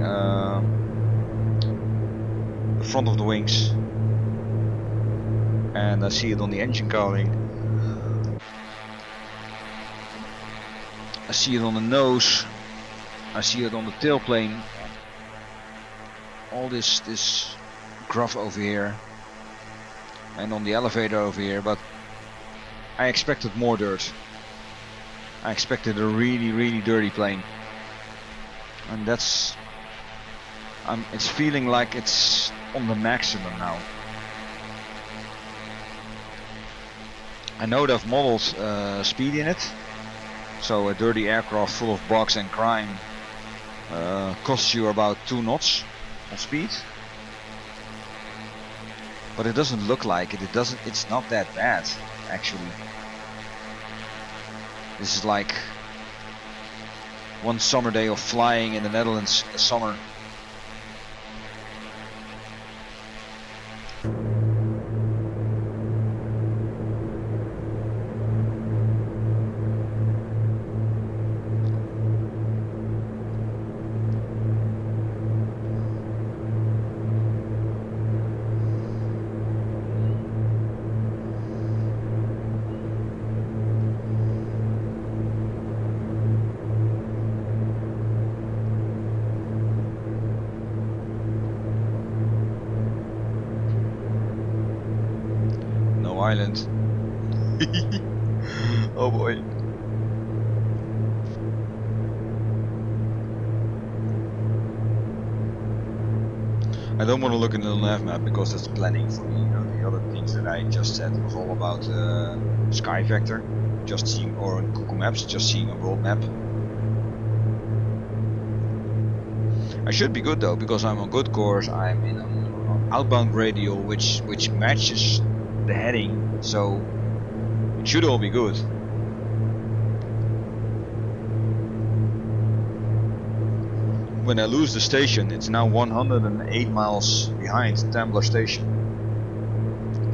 the front of the wings, and I see it on the engine cowling. I see it on the nose. I see it on the tailplane. All this gruff over here, and on the elevator over here. But I expected more dirt. I expected a really dirty plane, and that's. It's feeling like it's on the maximum now. I know they've modeled speed in it. So a dirty aircraft full of bugs and crime costs you about 2 knots of speed. But it doesn't look like it. It's not that bad, actually. This is like one summer day of flying in the Netherlands in the summer. Island. Oh boy. I don't want to look in the nav map because that's planning for me. You know, the other things that I just said was all about sky vector, just seeing, or in Google Maps, just seeing a world map. I should be good though, because I'm on good course. I'm in an outbound radial which matches the heading, so it should all be good. When I lose the station, it's now 108 miles behind Tambler Station.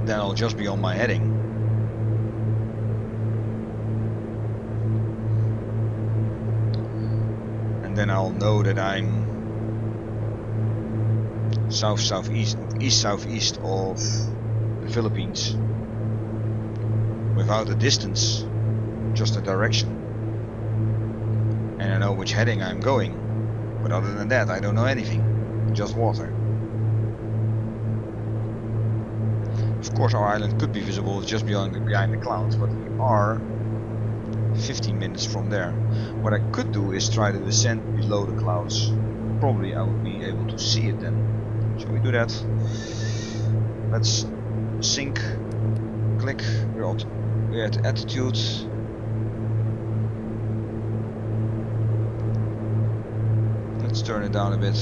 Then I'll just be on my heading. And then I'll know that I'm east-southeast of the Philippines, without a distance, just a direction, and I know which heading I'm going, but other than that I don't know anything, just water. Of course our island could be visible just behind the clouds, but we are 15 minutes from there. What I could do is try to descend below the clouds. Probably I would be able to see it then. Shall we do that? Let's sync, click, we're at altitude. Let's turn it down a bit.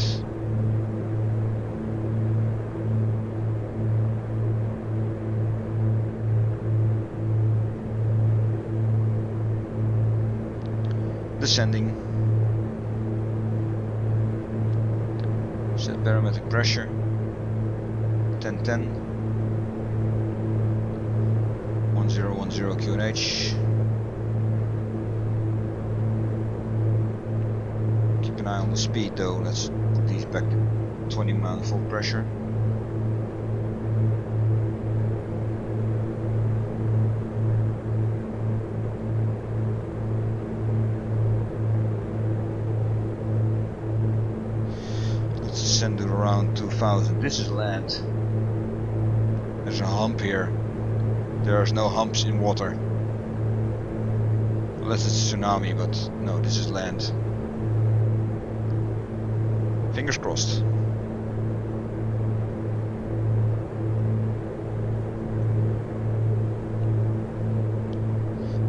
Descending. Set barometric pressure 1010. 1010 QNH. Keep an eye on the speed though. Let's put these back to 20 miles full pressure. Let's send it around 2000. This is land. There's a hump here. There are no humps in water. Unless it's a tsunami, but no, this is land. Fingers crossed.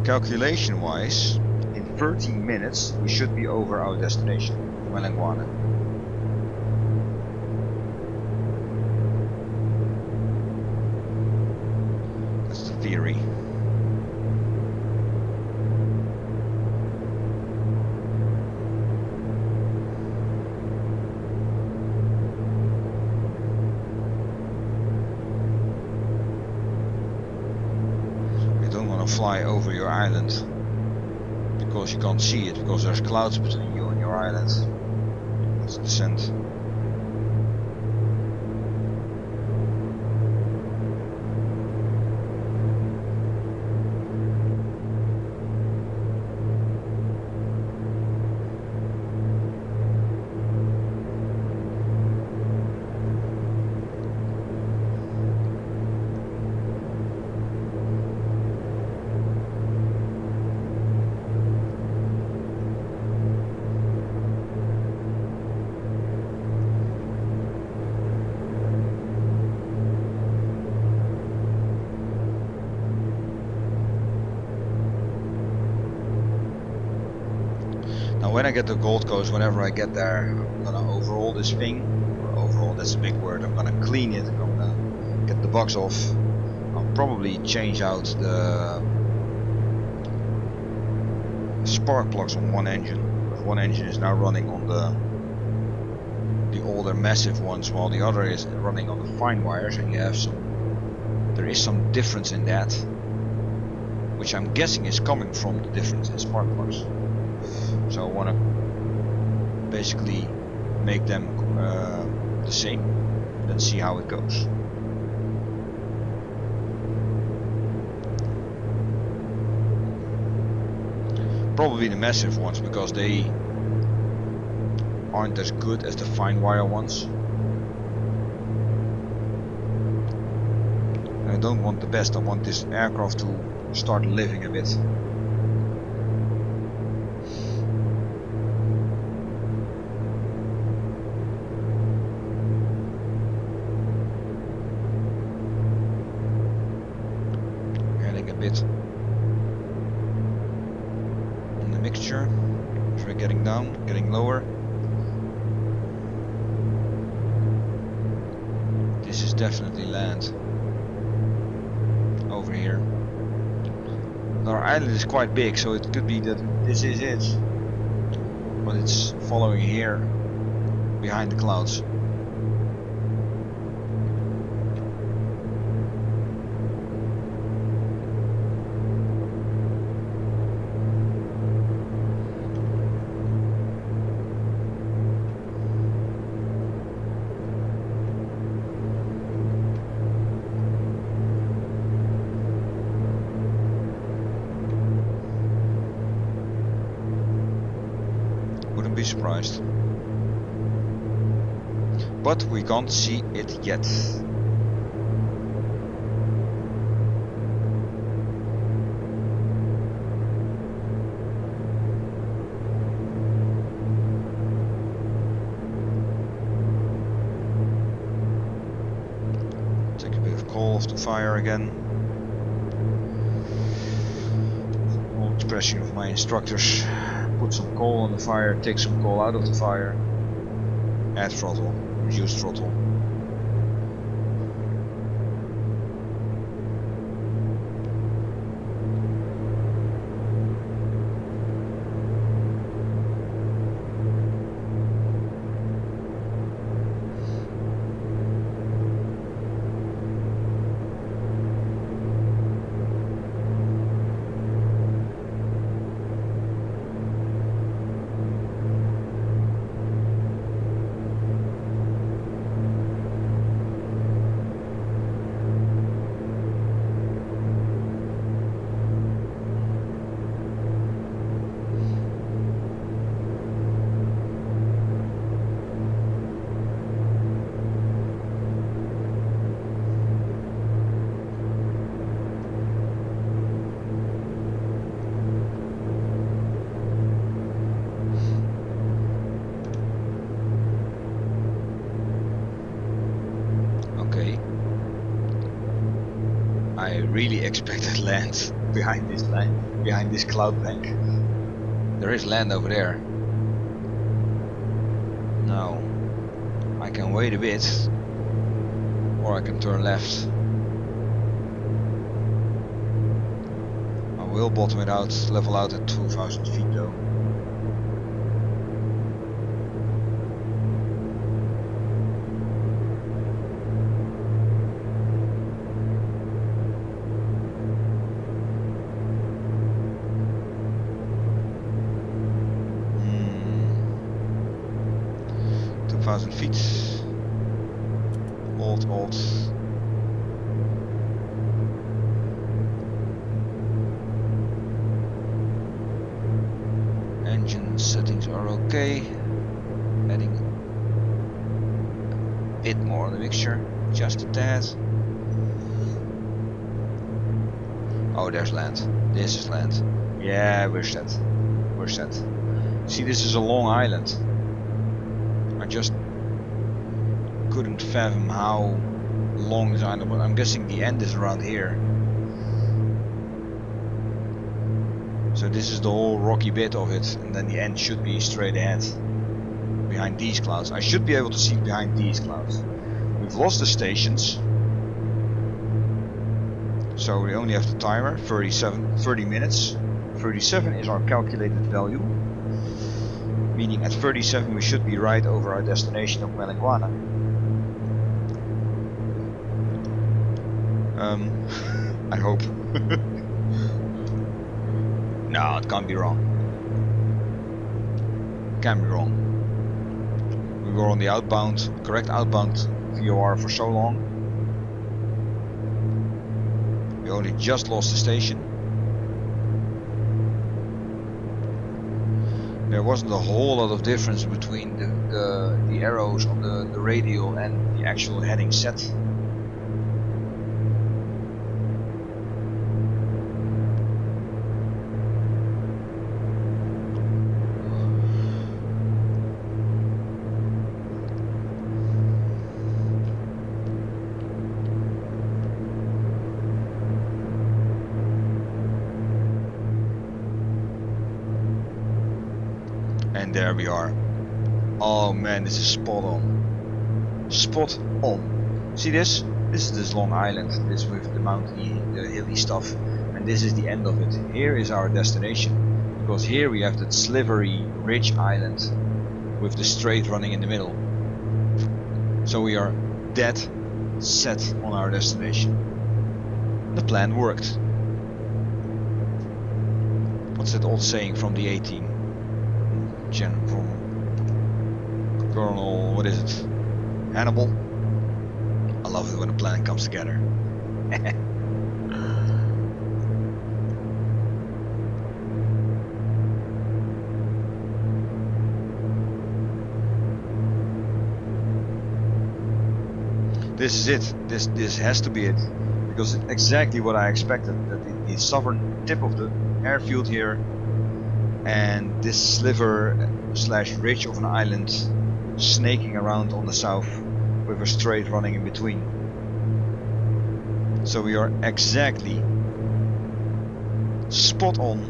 Calculation wise, in 13 minutes we should be over our destination, Melangguane. theory. You don't want to fly over your island because you can't see it, because there's clouds between you and your island. It's descent. Now when I get to Gold Coast, whenever I get there, I'm gonna overhaul this thing. Or overhaul, that's a big word. I'm gonna clean it, I'm gonna get the bugs off. I'll probably change out the spark plugs on one engine. One engine is now running on the older massive ones, while the other is running on the fine wires, and there is some difference in that, which I'm guessing is coming from the difference in spark plugs. So I want to basically make them the same, then see how it goes. Probably the massive ones, because they aren't as good as the fine wire ones. And I don't want the best, I want this aircraft to start living a bit. Adding a bit on the mixture, as we're getting down, getting lower. This is definitely land over here. Our island is quite big, so it could be that this is it, but it's following here behind the clouds. Be surprised, but we can't see it yet. Take a bit of coal off the fire again. Old expression of my instructors. Put some coal on the fire, take some coal out of the fire, add throttle, reduce throttle. I really expected land behind this cloud bank. There is land over there. Now I can wait a bit, or I can turn left. will bottom it out, level out at 2,000 feet though. Feet. Old. Engine settings are okay. Adding a bit more on the mixture, just a tad. Oh, there's land. This is land. Yeah, we're set. We're set. See, this is a long island. I just couldn't fathom how long this island was. I'm guessing the end is around here. So this is the whole rocky bit of it, and then the end should be straight ahead. Behind these clouds. I should be able to see behind these clouds. We've lost the stations. So we only have the timer, 30 minutes. 37 is our calculated value. Meaning at 37 we should be right over our destination of Melangguane. I hope. No, it can't be wrong. Can't be wrong. We were on the outbound, correct outbound VOR for so long. We only just lost the station. There wasn't a whole lot of difference between the arrows on the radial and the actual heading set. And there we are. Oh man, this is spot on. Spot on. See this? This is this long island. This with the mountainy, the hilly stuff. And this is the end of it. Here is our destination. Because here we have that slivery ridge island with the strait running in the middle. So we are dead set on our destination. The plan worked. What's that old saying from the 18? From Colonel, what is it? Hannibal? I love it when a plan comes together. This is it. This has to be it. Because it's exactly what I expected. That the southern tip of the airfield here and this sliver slash ridge of an island snaking around on the south with a strait running in between. So we are exactly spot on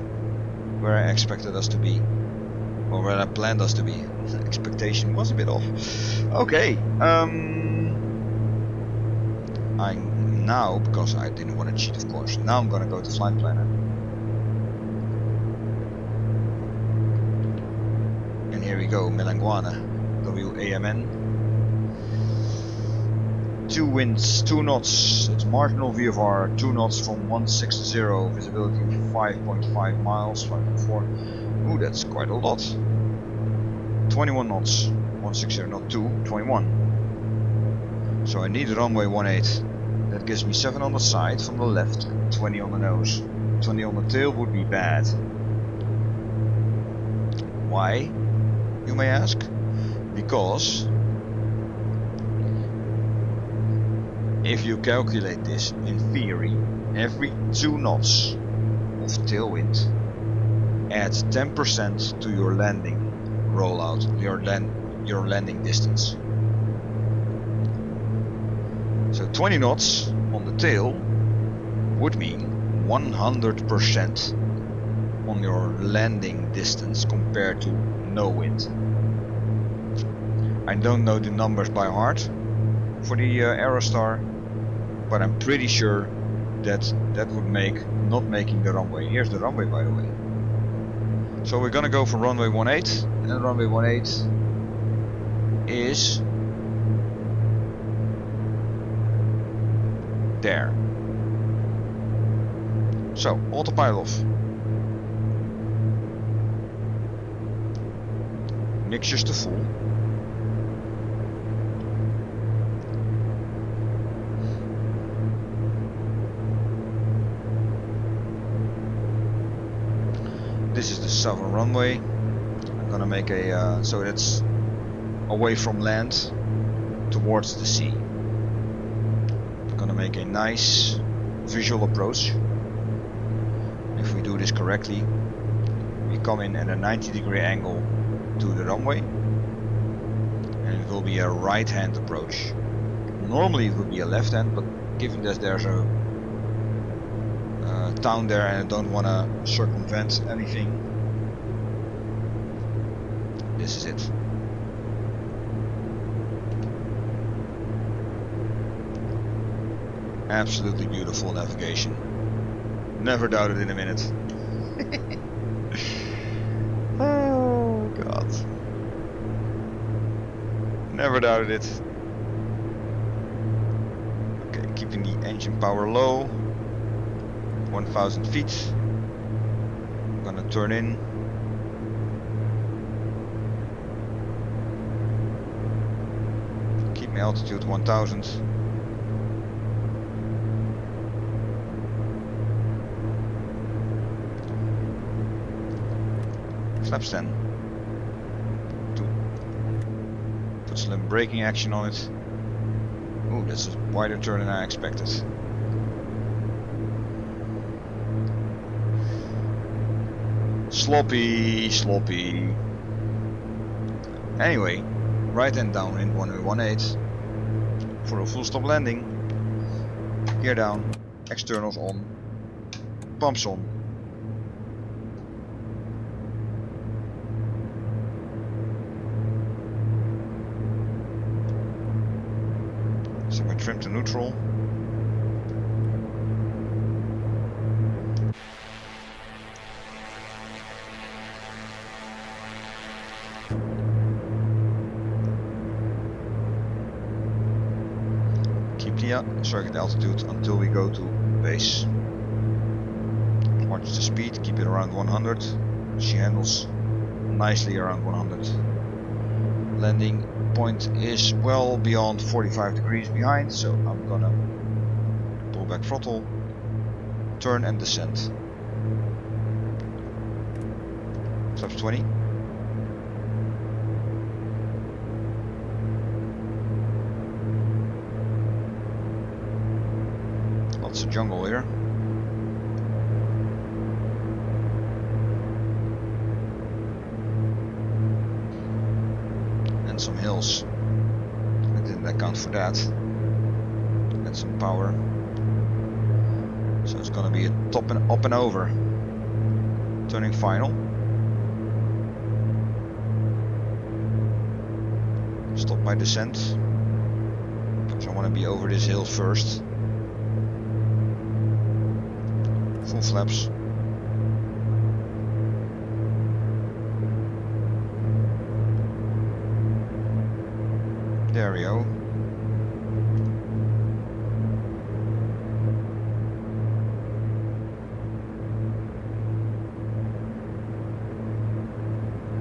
where I expected us to be, or where I planned us to be. The expectation was a bit off. Okay, I'm now, because I didn't want to cheat of course, now I'm gonna go to Flight Planner. Here we go, Melangguane, WAMN. 2 winds, 2 knots, it's marginal VFR, 2 knots from 160, visibility 5.5 miles, 5.4. Ooh, that's quite a lot. 21 knots, 160, not 2, 21. So I need runway 18. That gives me 7 on the side from the left, 20 on the nose. 20 on the tail would be bad. Why? You may ask, because if you calculate this in theory, every 2 knots of tailwind adds 10% to your landing rollout, your landing distance. So 20 knots on the tail would mean 100% on your landing distance compared to no wind. I don't know the numbers by heart for the Aerostar, but I'm pretty sure that would make not making the runway. Here's the runway, by the way. So we're gonna go for runway 18, and runway 18 is there. So autopilot off. Mixtures to full. This is the southern runway. I'm gonna make a so that's away from land towards the sea. I'm gonna make a nice visual approach. If we do this correctly, we come in at a 90-degree angle to the runway, and it will be a right-hand approach. Normally it would be a left-hand, but given that there's a town there and I don't want to circumvent anything, this is it. Absolutely beautiful navigation. Never doubted in a minute. Oh god. Never doubted it. Okay, keeping the engine power low. 1000 feet. I'm gonna turn in. Keep my altitude 1000. Flaps 10. Put some braking action on it. Ooh, that's a wider turn than I expected. Sloppy. Anyway, right hand downwind 1018 for a full stop landing. Gear down, externals on, pumps on. So we trim to neutral. Circuit altitude until we go to base. Watch the speed, keep it around 100. She handles nicely around 100. Landing point is well beyond 45 degrees behind, so I'm gonna pull back throttle, turn and descend. Flaps 20. Lots of jungle here. And some hills. I didn't account for that. And some power. So it's gonna be a top and up and over. Turning final. Stop my descent. Because I want to be over this hill first. Full flaps. There we go.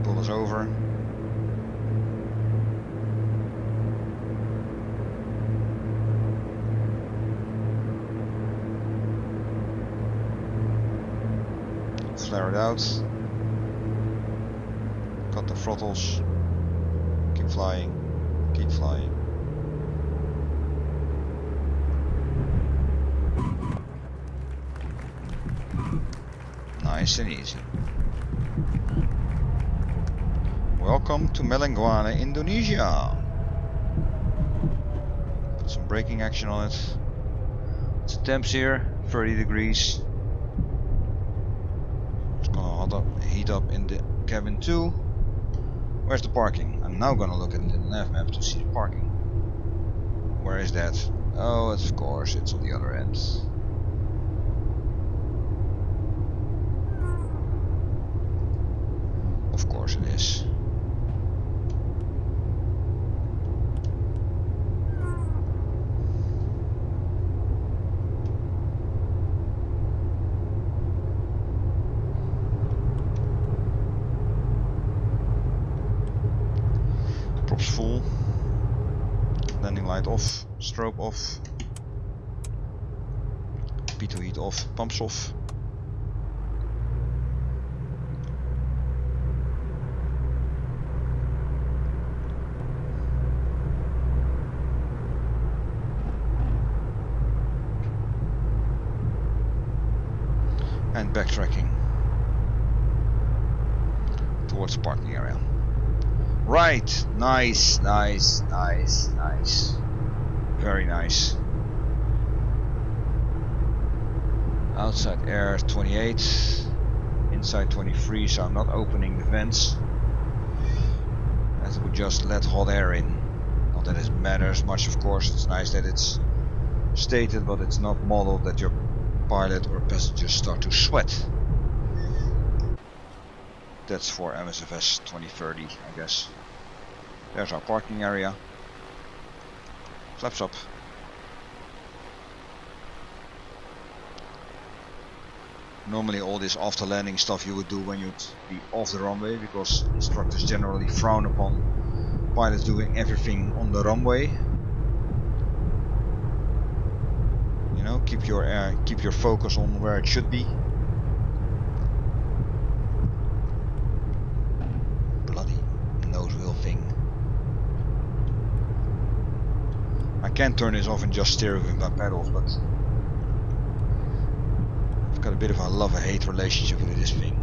Pull us over. Flare it out. Cut the throttles. Keep flying. Keep flying. Nice and easy. Welcome to Melangguane, Indonesia. Put some braking action on it. It's the temps here, 30 degrees. Heat up in the cabin too. Where's the parking? I'm now gonna look at the nav map to see the parking. Where is that? Oh, of course, it's on the other end. strobe off, pitot heat off, pumps off. And backtracking towards the parking area. Right, nice, nice, nice, nice. Very nice. Outside air 28, inside 23, so I'm not opening the vents. As it would just let hot air in. Not that it matters much, of course. It's nice that it's stated, but it's not modeled that your pilot or passengers start to sweat. That's for MSFS 2030, I guess. There's our parking area. Flaps up. Normally all this after landing stuff you would do when you'd be off the runway, because instructors generally frown upon pilots doing everything on the runway. You know, keep your focus on where it should be. Bloody nose wheel thing. I can turn this off and just steer with my pedals, but I've got a bit of a love-hate relationship with this thing.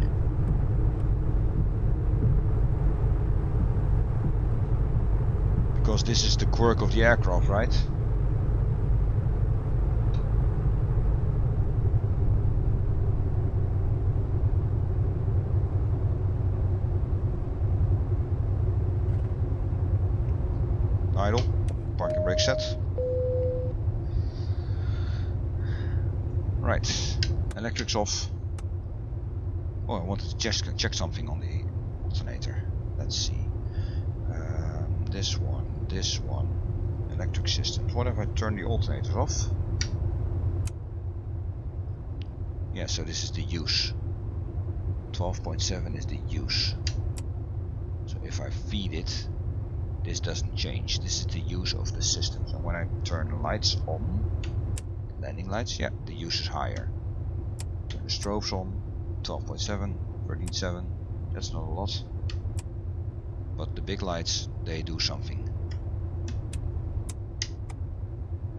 Because this is the quirk of the aircraft, right? Idle, parking brake set. Right, electrics off. Oh, I wanted to check something on the alternator. Let's see. This one. Electric systems. What if I turn the alternators off? Yeah, so this is the use. 12.7 is the use. So if I feed it, this doesn't change. This is the use of the system. So when I turn the lights on, landing lights, yeah, the use is higher. Turn the strobes on, 12.7, 13.7, that's not a lot. But the big lights, they do something.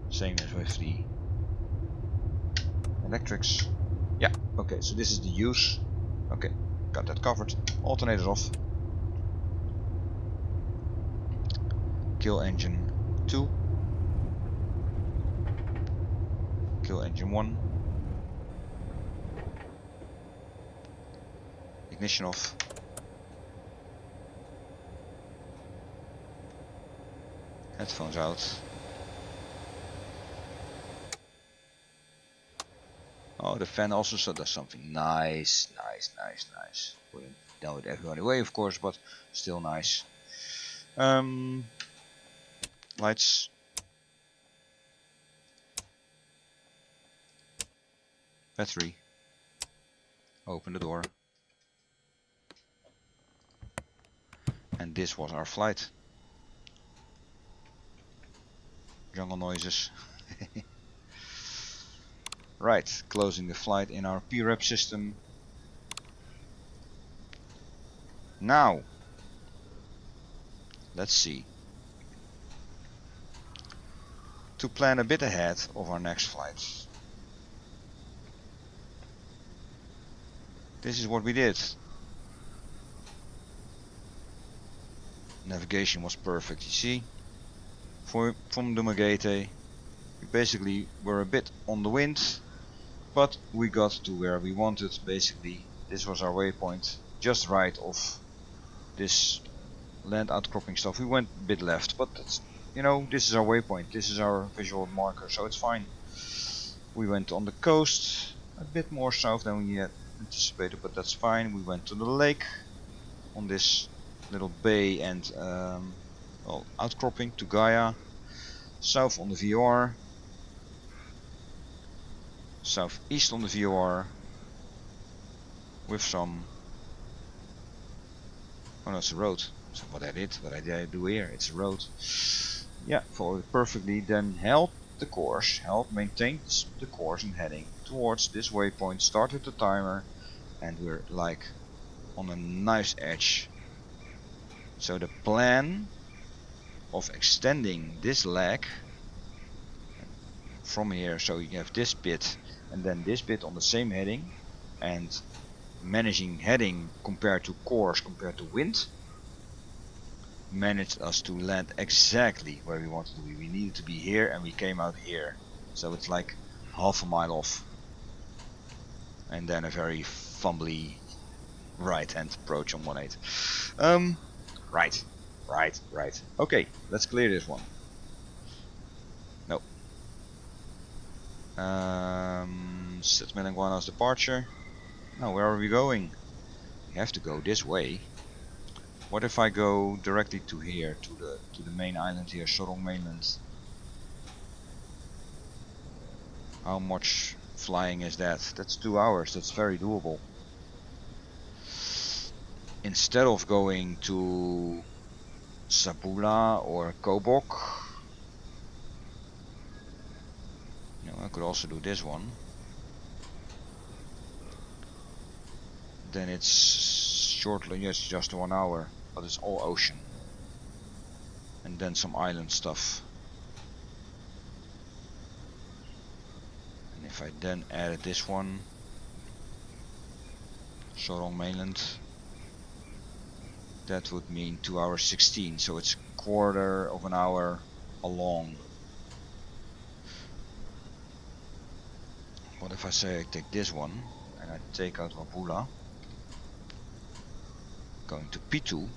Same as with the electrics. Yeah, okay, so this is the use. Okay, got that covered. Alternators off. Kill engine 2. Kill engine 1. Ignition off. Headphones out. Oh, the fan also does something. Nice, nice, nice, nice. Wouldn't know it every way, of course, but still nice. Lights. Battery. Open the door. And this was our flight. Jungle noises. Right, closing the flight in our PREP system. Now, let's see. To plan a bit ahead of our next flight. This is what we did. Navigation was perfect, you see. From Dumaguete, we basically were a bit on the wind, but we got to where we wanted. Basically, this was our waypoint, just right of this land outcropping stuff. We went a bit left, but that's, you know, this is our waypoint, this is our visual marker, so it's fine. We went on the coast, a bit more south than we had anticipated, but that's fine. We went to the lake on this little bay and well, outcropping to Gaia. South on the VOR, southeast on the VOR, with some. Oh no, it's a road. So what I did, what I do here, it's a road. Yeah, followed it perfectly, then held the course, maintained the course and heading towards this waypoint, started the timer, and we're like on a nice edge. So the plan of extending this leg from here, so you have this bit and then this bit on the same heading, and managing heading compared to course compared to wind, managed us to land exactly where we wanted to be. We needed to be here and we came out here, so it's like half a mile off, and then a very fumbly right hand approach on 1.8. Right. Okay, let's clear this one. No. Set Melangguane's departure. Now where are we going? We have to go this way. What if I go directly to here, to the main island here, Sorong mainland? How much flying is that? That's 2 hours. That's very doable. Instead of going to Sabula or Kobok, you know, I could also do this one. Then it's shortly, yes, just 1 hour, but it's all ocean. And then some island stuff. And if I then added this one, Sorong mainland, that would mean 2 hours 16, so it's quarter of an hour along. What if I say I take this one and I take out Wabula, going to P2,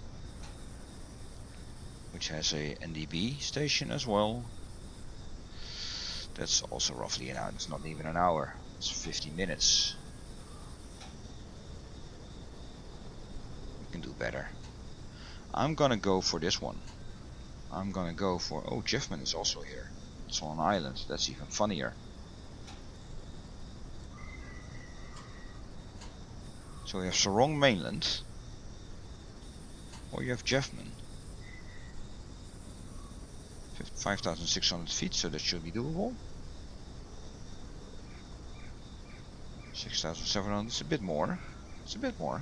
which has a NDB station as well. That's also roughly an hour. It's not even an hour. It's 50 minutes. We can do better. I'm gonna go for this one. I'm gonna go for, oh, Jeffman is also here. It's on an island. That's even funnier. So we have Sorong mainland, or you have Jeffman. 5,600 feet, so that should be doable. 6,700, it's a bit more. It's a bit more.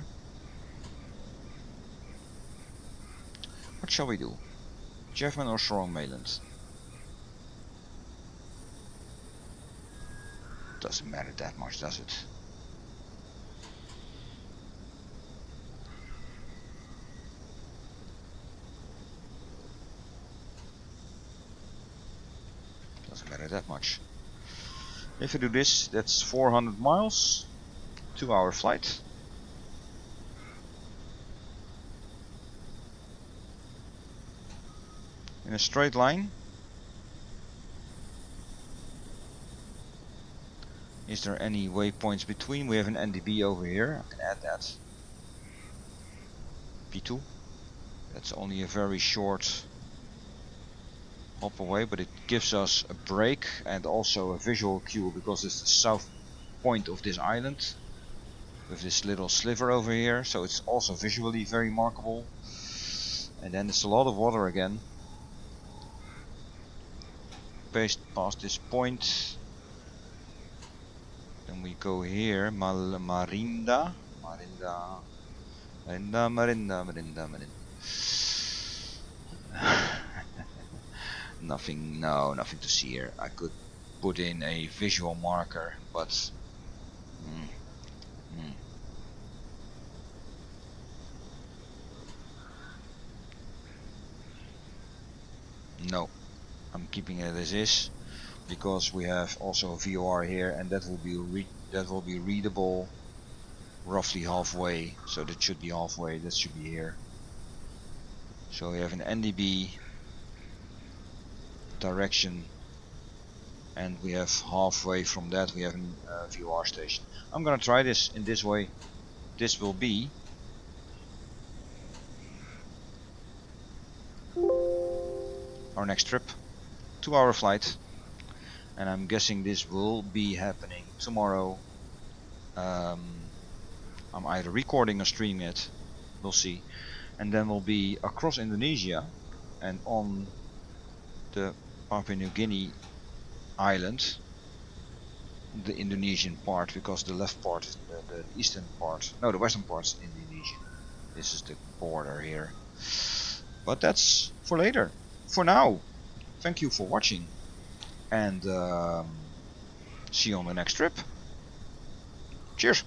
What shall we do? Jeffman or Sorong mainland? Doesn't matter that much, does it? Doesn't matter that much. If I do this, that's 400 miles, 2 hour flight. In a straight line. Is there any waypoints between? We have an NDB over here. I can add that. P2. That's only a very short hop away, but it gives us a break and also a visual cue because it's the south point of this island with this little sliver over here, so it's also visually very markable. And then it's a lot of water again. Past this point. Then we go here, Marinda. Nothing, no, nothing to see here. I could put in a visual marker, but no, I'm keeping it as is because we have also a VOR here, and that will be readable roughly halfway. So that should be halfway. That should be here. So we have an NDB direction, and we have halfway from that we have a VOR station. I'm gonna try this in this way. This will be our next trip, 2 hour flight, and I'm guessing this will be happening tomorrow. I'm either recording or streaming it, we'll see, and then we'll be across Indonesia and on the Papua New Guinea island, the Indonesian part, because the left part is the eastern part, no, the western part is Indonesian. This is the border here. But that's for later. For now, thank you for watching, and see you on the next trip. Cheers!